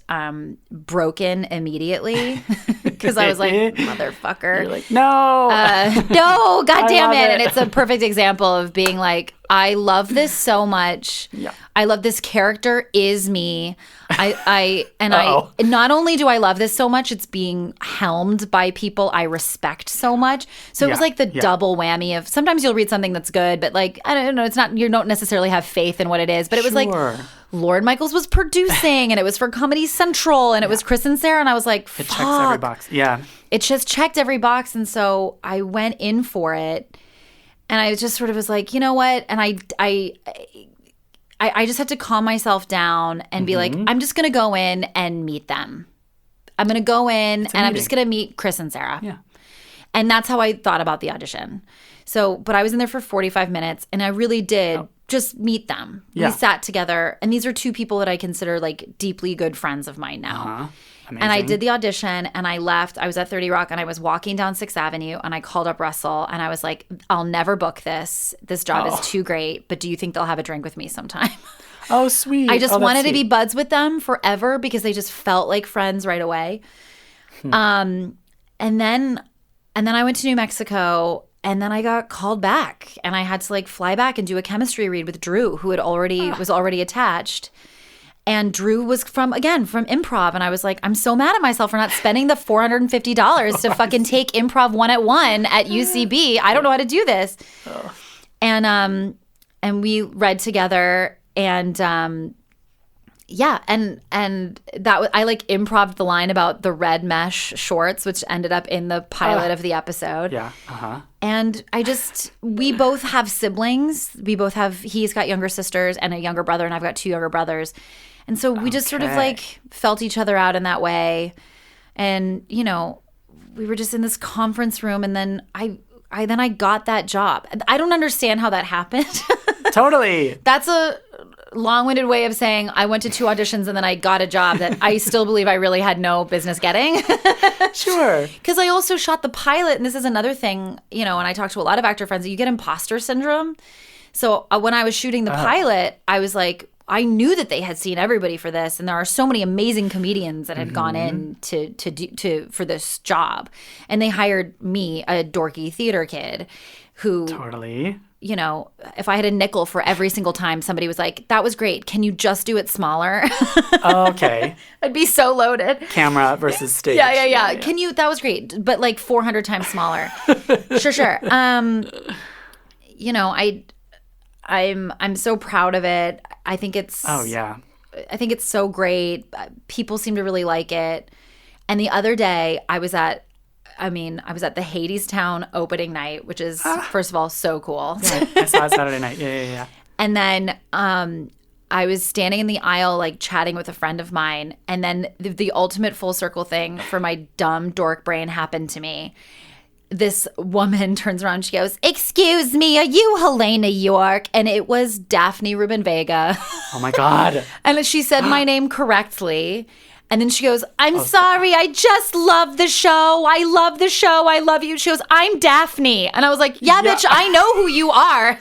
broken immediately because I was motherfucker. You're no. No, God damn it. And it's a perfect example of being I love this so much. Yeah. I love this character is me. I not only do I love this so much, it's being helmed by people I respect so much. So it was the double whammy of sometimes you'll read something that's good, but I don't know, it's not, you don't necessarily have faith in what it is. But it was Lord Michaels was producing, and it was for Comedy Central, and it was Chris and Sarah, and I was like, fuck. It checks every box. Yeah. It just checked every box, and so I went in for it, and I just sort of was like, you know what? And I just had to calm myself down and be like, I'm just going to go in and meet them. I'm going to go in, and I'm just going to meet Chris and Sarah. Yeah. And that's how I thought about the audition. So, but I was in there for 45 minutes, and I really did just meet them. Yeah. We sat together, and these are two people that I consider like deeply good friends of mine now. Amazing. And I did the audition, and I left. I was at 30 Rock, and I was walking down 6th Avenue, and I called up Russell, and I was like, I'll never book this. This job is too great, but do you think they'll have a drink with me sometime? Oh, sweet. I just wanted to be buds with them forever because they just felt like friends right away. And then I went to New Mexico, and then I got called back, and I had to like fly back and do a chemistry read with Drew, who was already attached. And Drew was from improv, and I was like, I'm so mad at myself for not spending the $450 to fucking take improv 101 at UCB. I don't know how to do this. And we read together, and and that was, I like improv'd the line about the red mesh shorts, which ended up in the pilot of the episode. Yeah. And we both have siblings. He's got younger sisters and a younger brother, and I've got 2 younger brothers. And so we just sort of like felt each other out in that way. And, you know, we were just in this conference room, and then I got that job. I don't understand how that happened. Totally. That's a long-winded way of saying I went to 2 auditions and then I got a job that I still believe I really had no business getting. Sure. Because I also shot the pilot, and this is another thing, you know, and I talked to a lot of actor friends, you get imposter syndrome. So when I was shooting the pilot, I was like, I knew that they had seen everybody for this, and there are so many amazing comedians that had gone in for this job, and they hired me, a dorky theater kid, who totally. You know, if I had a nickel for every single time somebody was like, that was great, can you just do it smaller? Okay. I'd be so loaded. Camera versus stage. Yeah. That was great, but like 400 times smaller. Sure. You know, I'm so proud of it. I think it's I think it's so great. People seem to really like it. And the other day I was at the Hadestown opening night, which is first of all so cool. Yeah, I saw it Saturday night. Yeah. And then I was standing in the aisle like chatting with a friend of mine, and then the ultimate full circle thing for my dumb dork brain happened to me. This woman turns around and she goes, "Excuse me, are you Heléne Yorke?" And it was Daphne Rubin Vega. Oh my God. And she said my name correctly. And then she goes, "I'm sorry, I just love the show. I love the show. I love you." She goes, "I'm Daphne." And I was like, yeah. Bitch, I know who you are.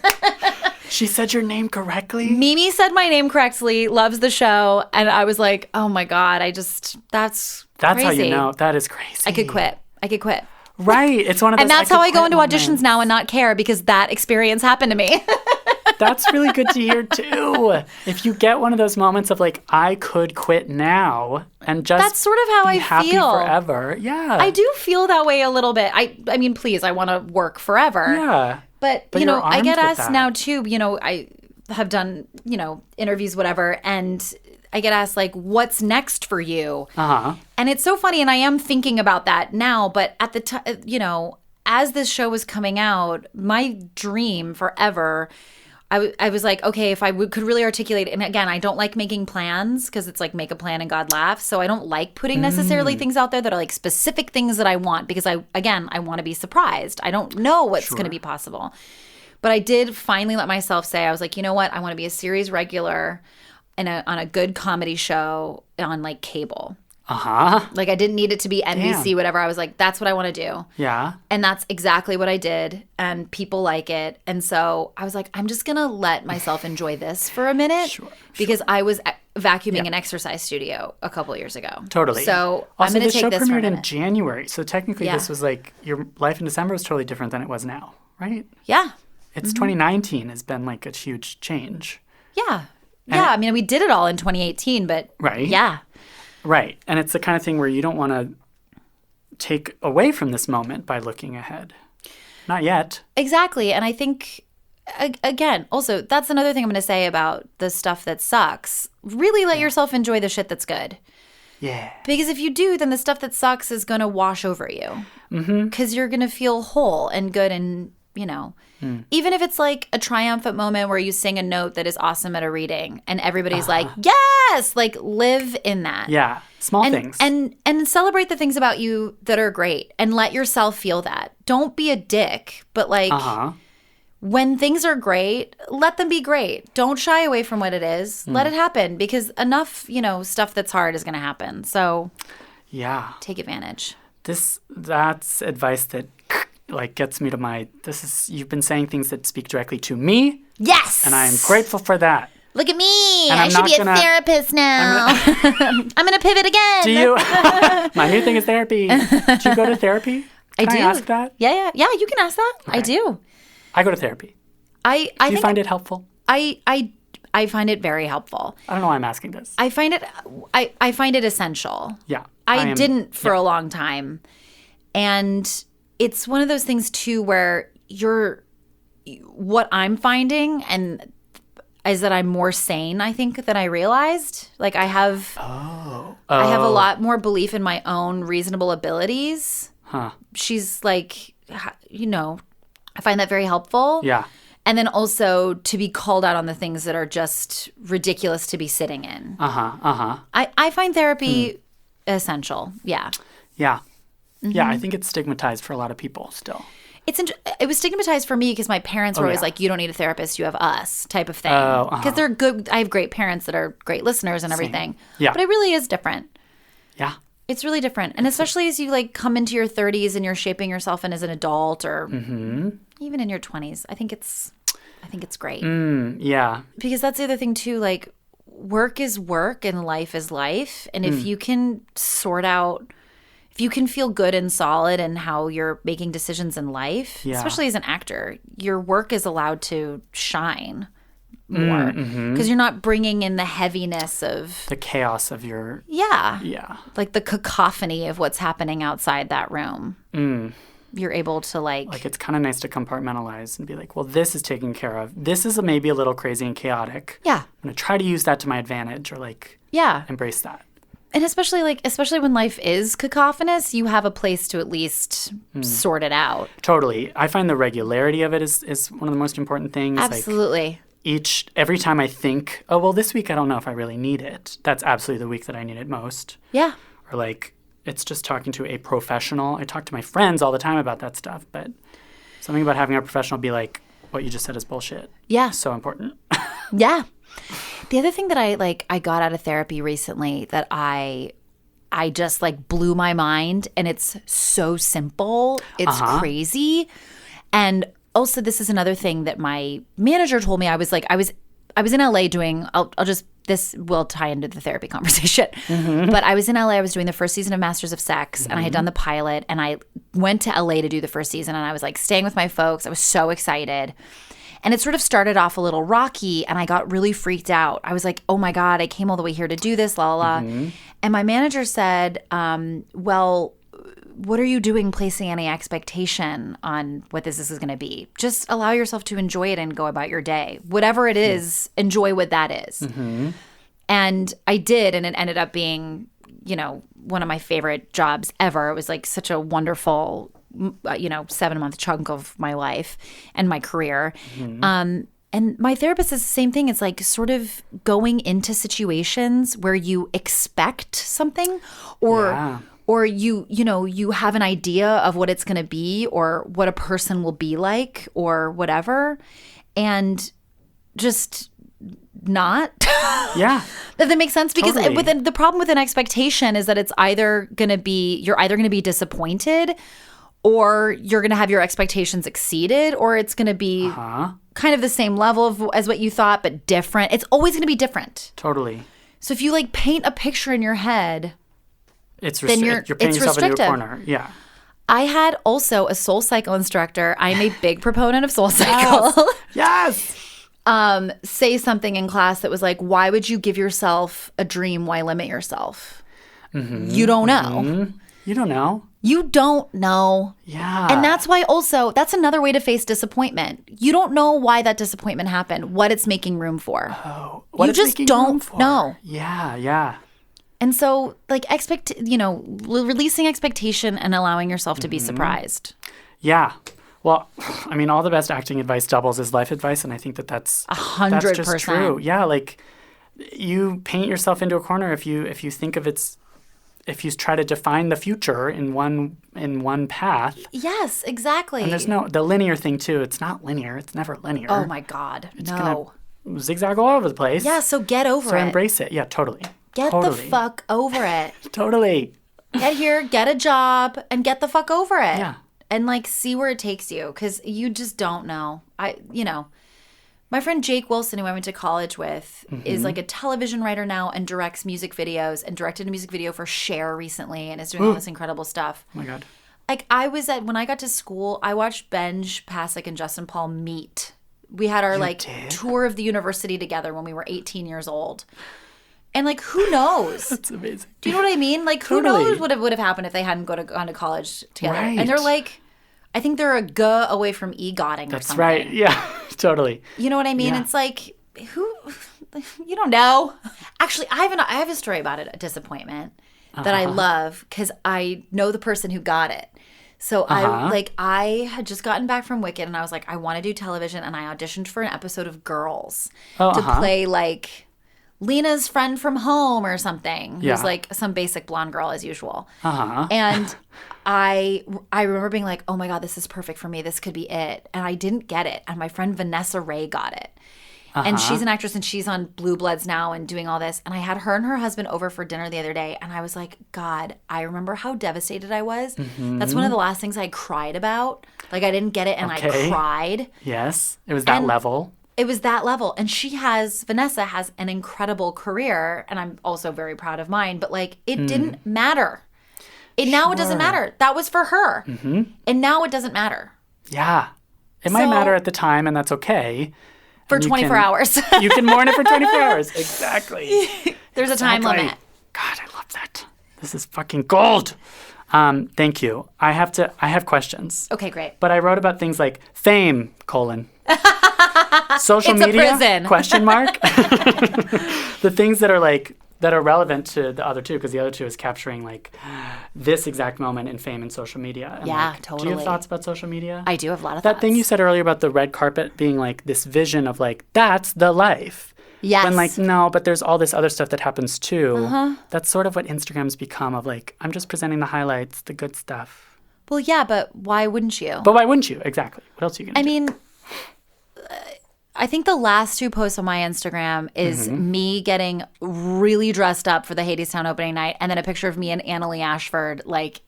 She said your name correctly? Mimi said my name correctly, loves the show. And I was like, oh my God, that's crazy. How you know. That is crazy. I could quit. Right. It's one of those. And that's how I go into auditions now and not care, because that experience happened to me. That's really good to hear too. If you get one of those moments of like, I could quit now and just that's sort of how I happy feel forever. Yeah. I do feel that way a little bit. I mean, please, I want to work forever. Yeah. But you know, I get asked now too, you know, I have done, you know, interviews, whatever, and I get asked like, what's next for you? And it's so funny, and I am thinking about that now, but at the time, you know, as this show was coming out, my dream forever, I was like, okay, if I could really articulate it. And again, I don't like making plans, because it's like make a plan and God laughs. So I don't like putting necessarily things out there that are like specific things that I want, because I want to be surprised. I don't know what's going to be possible. But I did finally let myself say, I was like, you know what? I want to be a series regular on a good comedy show on like cable. Like I didn't need it to be NBC, whatever. I was like, that's what I want to do. Yeah. And that's exactly what I did. And people like it. And so I was like, I'm just going to let myself enjoy this for a minute. Because I was vacuuming an exercise studio a couple years ago. Totally. So I'm going to take this for a minute. Also, the show premiered in January. So technically this was like, your life in December was totally different than it was now, right? Yeah. It's 2019 has been like a huge change. Yeah. I mean, we did it all in 2018, but yeah. Right. And it's the kind of thing where you don't want to take away from this moment by looking ahead. Not yet. Exactly. And I think again, also, that's another thing I'm going to say about the stuff that sucks. Really let yourself enjoy the shit that's good. Yeah. Because if you do, then the stuff that sucks is going to wash over you. Because you're going to feel whole and good and, even if it's like a triumphant moment where you sing a note that is awesome at a reading and everybody's like, yes, like live in that. Yeah. Small things. And celebrate the things about you that are great and let yourself feel that. Don't be a dick, but like when things are great, let them be great. Don't shy away from what it is. Let it happen because enough, stuff that's hard is going to happen. So yeah, take advantage. That's advice that like gets me to you've been saying things that speak directly to me. Yes. And I am grateful for that. Look at me. And I should be a therapist now. I'm going to pivot again. Do you? My new thing is therapy. Do you go to therapy? Can I ask that? Yeah, you can ask that. Okay. I do. I go to therapy. Do you find it helpful? I find it very helpful. I don't know why I'm asking this. I find it essential. Yeah. I didn't for a long time. And it's one of those things too where what I'm finding is that I'm more sane, I think, than I realized. Like I have I have a lot more belief in my own reasonable abilities. Huh. She's like, I find that very helpful. Yeah. And then also to be called out on the things that are just ridiculous to be sitting in. I find therapy essential. Yeah. Yeah. Yeah, I think it's stigmatized for a lot of people still. It was stigmatized for me because my parents were always like, you don't need a therapist, you have us type of thing. Because they're good. I have great parents that are great listeners and everything. Yeah. But it really is different. Yeah. It's really different. And especially as you like come into your 30s and you're shaping yourself in as an adult or even in your 20s. I think it's great. Yeah. Because that's the other thing too, like work is work and life is life. And if you can sort out, if you can feel good and solid in how you're making decisions in life, especially as an actor, your work is allowed to shine more because you're not bringing in the heaviness of the chaos of your like the cacophony of what's happening outside that room. You're able to like it's kind of nice to compartmentalize and be like, well, this is taken care of. This is maybe a little crazy and chaotic. Yeah, I'm gonna try to use that to my advantage or embrace that. And especially when life is cacophonous, you have a place to at least sort it out. Totally. I find the regularity of it is one of the most important things. Absolutely. Like every time I think, oh, well, this week I don't know if I really need it. That's absolutely the week that I need it most. Yeah. Or like it's just talking to a professional. I talk to my friends all the time about that stuff, but something about having a professional be like, what you just said is bullshit. Yeah. So important. Yeah. The other thing that I got out of therapy recently that I just like blew my mind, and it's so simple. It's crazy. And also this is another thing that my manager told me. I was in LA doing, this will tie into the therapy conversation. But I was in LA, I was doing the first season of Masters of Sex and I had done the pilot and I went to LA to do the first season and I was like staying with my folks. I was so excited. And it sort of started off a little rocky and I got really freaked out. I was like, oh my God, I came all the way here to do this, la la la. And my manager said, well, what are you doing placing any expectation on what this is going to be? Just allow yourself to enjoy it and go about your day. Whatever it is, enjoy what that is. And I did, and it ended up being, one of my favorite jobs ever. It was like such a wonderful 7-month chunk of my life and my career. And my therapist says the same thing. It's like sort of going into situations where you expect something or you have an idea of what it's going to be or what a person will be like or whatever, and just not. Yeah. Does that make sense? Because totally. the problem with an expectation is that it's you're either going to be disappointed or you're going to have your expectations exceeded, or it's going to be kind of the same level as what you thought, but different. It's always going to be different. Totally. So if you like paint a picture in your head, you're painting yourself into a corner. Yeah. I had also a soul cycle instructor. I'm a big proponent of soul cycle. Yes. Say something in class that was like, why would you give yourself a dream? Why limit yourself? You don't know. You don't know. You don't know. Yeah. And that's why also, that's another way to face disappointment. You don't know why that disappointment happened, what it's making room for. Oh, what you it's just making room don't for. know. Yeah. And so, like, releasing expectation and allowing yourself to be surprised. Yeah. Well, I mean, all the best acting advice doubles as life advice, and I think that's 100%. That's just true. Yeah, like, you paint yourself into a corner if you think of if you try to define the future in one path. Yes, exactly. And there's the linear thing too. It's not linear. It's never linear. Oh my God, it's no. Gonna zigzag all over the place. Yeah, so get over it. So embrace it. Yeah, totally. Get the fuck over it. Totally. Get here, get a job, and get the fuck over it. Yeah. And, like, see where it takes you, because you just don't know. My friend Jake Wilson, who I went to college with, is, like, a television writer now and directs music videos and directed a music video for Cher recently and is doing all this incredible stuff. Oh, my God. Like, when I got to school, I watched Benj Pasek and Justin Paul meet. We had our, tour of the university together when we were 18 years old. And, like, who knows? That's amazing. Do you know what I mean? Like, Totally. who knows what would have happened if they hadn't gone to college together? Right. And they're like, I think they're a G away from EGOTing or That's something. right. Yeah, totally. You know what I mean? Yeah. It's like, you don't know. Actually, I have a story about a disappointment that I love because I know the person who got it. So I had just gotten back from Wicked and I was like, I want to do television, and I auditioned for an episode of Girls to play like Lena's friend from home or something, who's like some basic blonde girl as usual. And I remember being like, oh my God, this is perfect for me. This could be it. And I didn't get it. And my friend Vanessa Ray got it. And she's an actress and she's on Blue Bloods now and doing all this. And I had her and her husband over for dinner the other day. And I was like, God, I remember how devastated I was. That's one of the last things I cried about. Like, I didn't get it and I cried. Yes. It was that level. It was that level. And Vanessa has an incredible career, and I'm also very proud of mine, but like, it didn't matter. Now it doesn't matter. That was for her. And now it doesn't matter. Yeah. It might matter at the time, and that's okay. For 24 hours. You can mourn it for 24 hours. Exactly. There's a time limit. God, I love that. This is fucking gold. Thank you. I have questions. Okay, great. But I wrote about things like fame, social It's media, a prison. question mark. The things that are relevant to the other two, because the other two is capturing like this exact moment in fame and social media. And Yeah, like, totally. Do you have thoughts about social media? I do have a lot of thoughts. That thing you said earlier about the red carpet being like this vision of like, that's the life. Yes. When like, no, but there's all this other stuff that happens too. That's sort of what Instagram's become of like, I'm just presenting the highlights, the good stuff. Well, yeah, but why wouldn't you? But why wouldn't you? Exactly. What else are you going to do? I mean, I think the last two posts on my Instagram is me getting really dressed up for the Hadestown opening night, and then a picture of me and Annalie Ashford, like,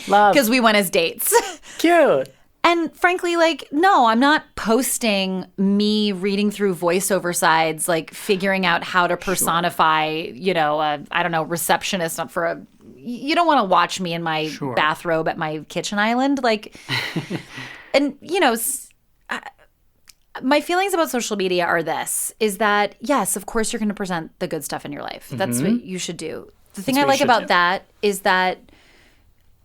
Love. because we went as dates. Cute. And frankly, like, no, I'm not posting me reading through voiceover sides, like figuring out how to personify, I don't know, receptionist for a. You don't want to watch me in my bathrobe at my kitchen island, like, and my feelings about social media are is that, yes, of course you're going to present the good stuff in your life. That's what you should do. The thing I like about that is that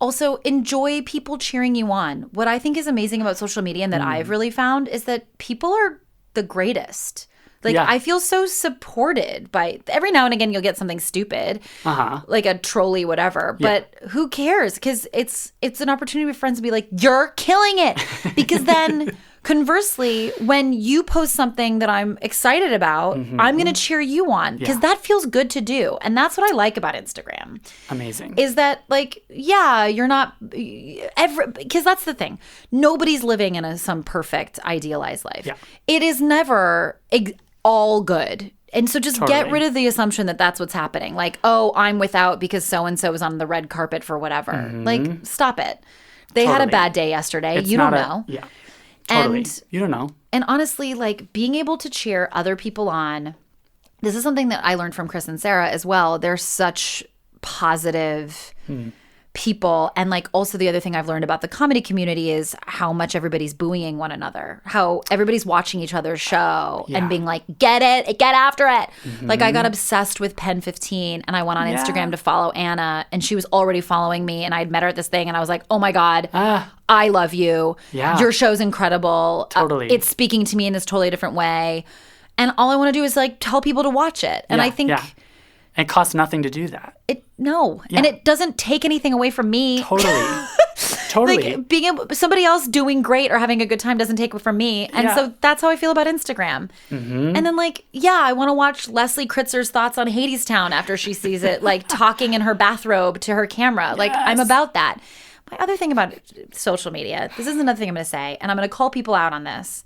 also enjoy people cheering you on. What I think is amazing about social media and that I've really found is that people are the greatest. Like, I feel so supported by every now and again you'll get something stupid, like a trolley, whatever. But who cares? Because it's an opportunity with friends to be like, you're killing it. Because then conversely, when you post something that I'm excited about, I'm going to cheer you on because that feels good to do. And that's what I like about Instagram. Amazing. Is that like, yeah, you're not because that's the thing. Nobody's living in some perfect idealized life. Yeah. It is never all good. And so just get rid of the assumption that that's what's happening. Like, oh, I'm without because so-and-so was on the red carpet for whatever. Like, stop it. They had a bad day yesterday. You don't know. Yeah. Totally. And you don't know. And honestly, like, being able to cheer other people on, this is something that I learned from Chris and Sarah as well. They're such positive people. And like also the other thing I've learned about the comedy community is how much everybody's buoying one another, how everybody's watching each other's show and being like, get it, get after it. Like I got obsessed with Pen 15 and I went on Instagram to follow Anna and she was already following me and I'd met her at this thing and I was like, oh my God, I love you. Yeah. Your show's incredible. Totally. It's speaking to me in this totally different way. And all I want to do is like tell people to watch it. And I think it costs nothing to do that. And it doesn't take anything away from me. Totally. Like being somebody else doing great or having a good time doesn't take it from me. And so that's how I feel about Instagram. And then like, I want to watch Leslie Kritzer's thoughts on Hadestown after she sees it, like talking in her bathrobe to her camera. Like I'm about that. My other thing about social media, this is another thing I'm going to say, and I'm going to call people out on this.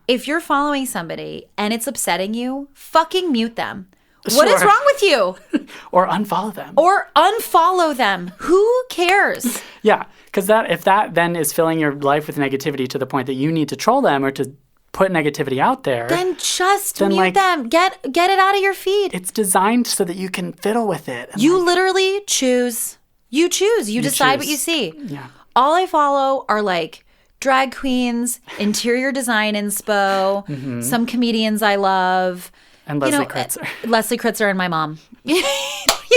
If you're following somebody and it's upsetting you, fucking mute them. What is wrong with you? Or unfollow them. Who cares? Yeah, because if that then is filling your life with negativity to the point that you need to troll them or to put negativity out there, then just mute them. Get it out of your feed. It's designed so that you can fiddle with it. You literally choose. You decide what you see. Yeah. All I follow are like drag queens, interior design inspo, some comedians I love. And Leslie Kritzer. Leslie Kritzer and my mom. You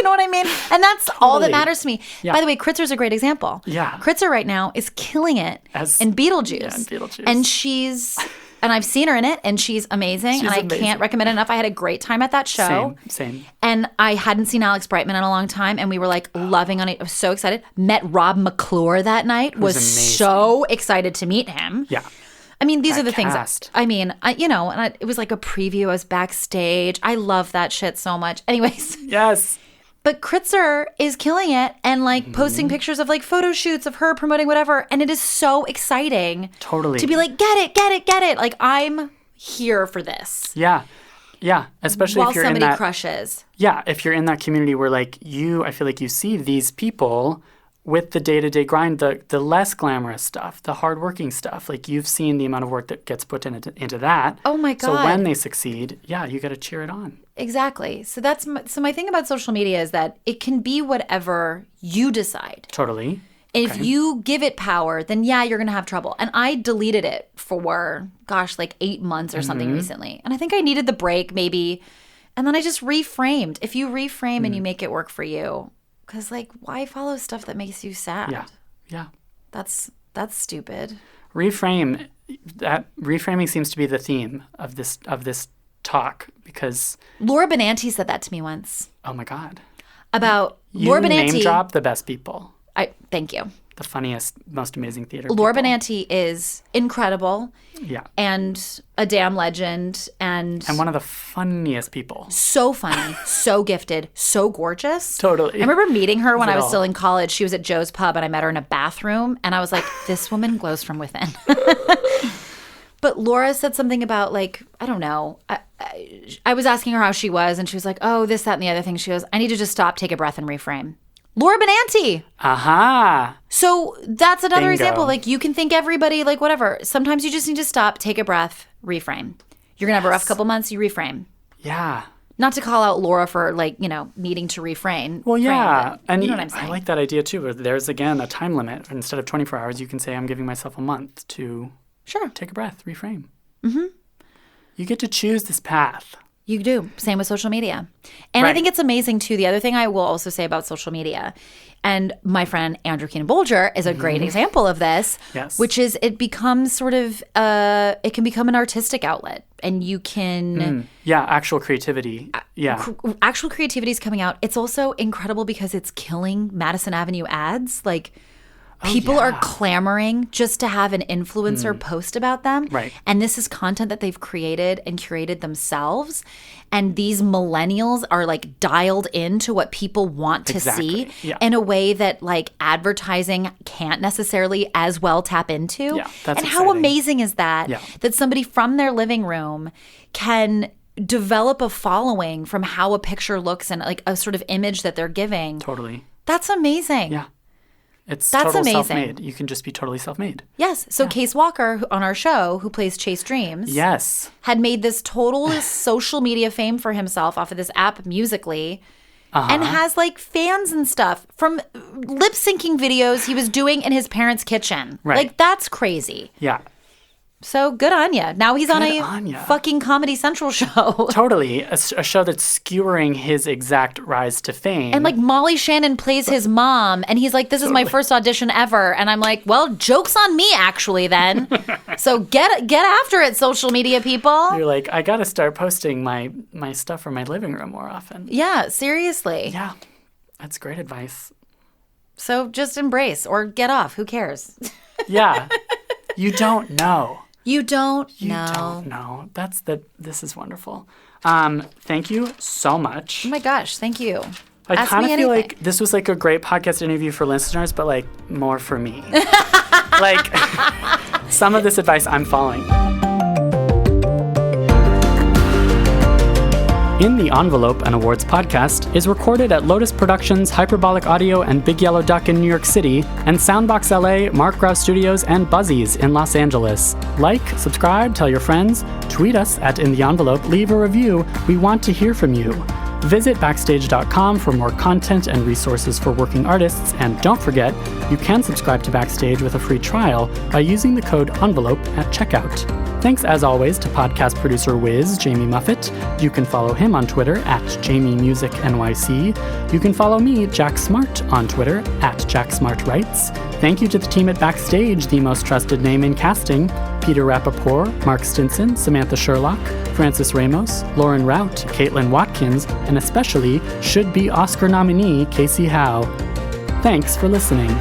know what I mean? And that's all that matters to me. Yeah. By the way, Kritzer's a great example. Yeah. Kritzer right now is killing it in Beetlejuice. Yeah, in Beetlejuice. And I've seen her in it, and she's amazing. I can't recommend it enough. I had a great time at that show. Same. And I hadn't seen Alex Brightman in a long time, and we were like loving on it. I was so excited. Met Rob McClure that night. Was so excited to meet him. Yeah. I mean, these are the things. It was like a preview as Backstage. I love that shit so much. Anyways. Yes. But Kritzer is killing it and like posting pictures of like photo shoots of her promoting whatever. And it is so exciting. Totally. To be like, get it. Like, I'm here for this. Yeah. Yeah. Especially if you're in that. While somebody crushes. Yeah. If you're in that community where like I feel like you see these people with the day-to-day grind, the less glamorous stuff, the hardworking stuff. Like you've seen the amount of work that gets put into that. Oh my God. So when they succeed, you got to cheer it on. Exactly. So my thing about social media is that it can be whatever you decide. Totally. If you give it power, then you're going to have trouble. And I deleted it for, like 8 months or something recently. And I think I needed the break maybe. And then I just reframed. If you reframe and you make it work for you, because, like, why follow stuff that makes you sad? Yeah. That's stupid. Reframing seems to be the theme of this talk because Laura Benanti said that to me once. Oh my God. About Laura Benanti. Name drop the best people. Thank you. The funniest, most amazing theater Laura people. Benanti is incredible. Yeah. And a damn legend. And one of the funniest people. So funny, so gifted, so gorgeous. Totally. I remember meeting her when I was still in college. She was at Joe's Pub and I met her in a bathroom. And I was like, this woman glows from within. But Laura said something about like, I don't know. I was asking her how she was. And she was like, oh, this, that, and the other thing. She goes, I need to just stop, take a breath, and reframe. Laura Benanti. Aha. So that's another Bingo. example. Like you can think everybody, like whatever. Sometimes you just need to stop, take a breath, reframe. You're going to have a rough couple months, you reframe. Yeah. Not to call out Laura for like, needing to reframe. Well, yeah. And you know what I'm saying. I like that idea too. Where there's again a time limit. Instead of 24 hours, you can say I'm giving myself a month to take a breath, reframe. Mm-hmm. You get to choose this path. You do. Same with social media. And I think it's amazing, too. The other thing I will also say about social media, and my friend Andrew Keenan Bolger is a great example of this, which is it becomes sort of, it can become an artistic outlet. And you can... actual creativity. Actual creativity is coming out. It's also incredible because it's killing Madison Avenue ads. Like... People are clamoring just to have an influencer post about them. Right. And this is content that they've created and curated themselves. And these millennials are like dialed into what people want to see in a way that like advertising can't necessarily as well tap into. Yeah, that's and exciting. how amazing is that? Yeah. That somebody from their living room can develop a following from how a picture looks and like a sort of image that they're giving. Totally. That's amazing. Yeah. That's amazing. Self-made. You can just be totally self-made. Yes. So Case Walker on our show, who plays Chase Dreams, yes, had made this total social media fame for himself off of this app Musical.ly. and has like fans and stuff from lip syncing videos he was doing in his parents' kitchen. Right. Like, that's crazy. Yeah. So good on ya. Now he's on a fucking Comedy Central show. Totally. A show that's skewering his exact rise to fame. And like Molly Shannon plays his mom, and he's like, this is my first audition ever. And I'm like, well, joke's on me, actually, then. So get after it, social media people. You're like, I got to start posting my stuff from my living room more often. Yeah, seriously. Yeah. That's great advice. So just embrace or get off. Who cares? Yeah. You don't know. You don't know. This is wonderful. Thank you so much. Oh my gosh, thank you. I kind of feel like this was like a great podcast interview for listeners, but like more for me. Like some of this advice I'm following. In the Envelope, an awards podcast, is recorded at Lotus Productions, Hyperbolic Audio, and Big Yellow Duck in New York City, and Soundbox LA, Mark Grouse Studios, and Buzzies in Los Angeles. Like, subscribe, tell your friends, tweet us at In the Envelope, leave a review. We want to hear from you. Visit Backstage.com for more content and resources for working artists, and don't forget, you can subscribe to Backstage with a free trial by using the code ENVELOPE at checkout. Thanks, as always, to podcast producer Wiz, Jamie Muffett. You can follow him on Twitter at JamieMusicNYC. You can follow me, Jack Smart, on Twitter at JackSmartWrites. Thank you to the team at Backstage, the most trusted name in casting: Peter Rappaport, Mark Stinson, Samantha Sherlock, Francis Ramos, Lauren Rout, Caitlin Watkins, and especially should-be Oscar nominee Kasey Howe. Thanks for listening.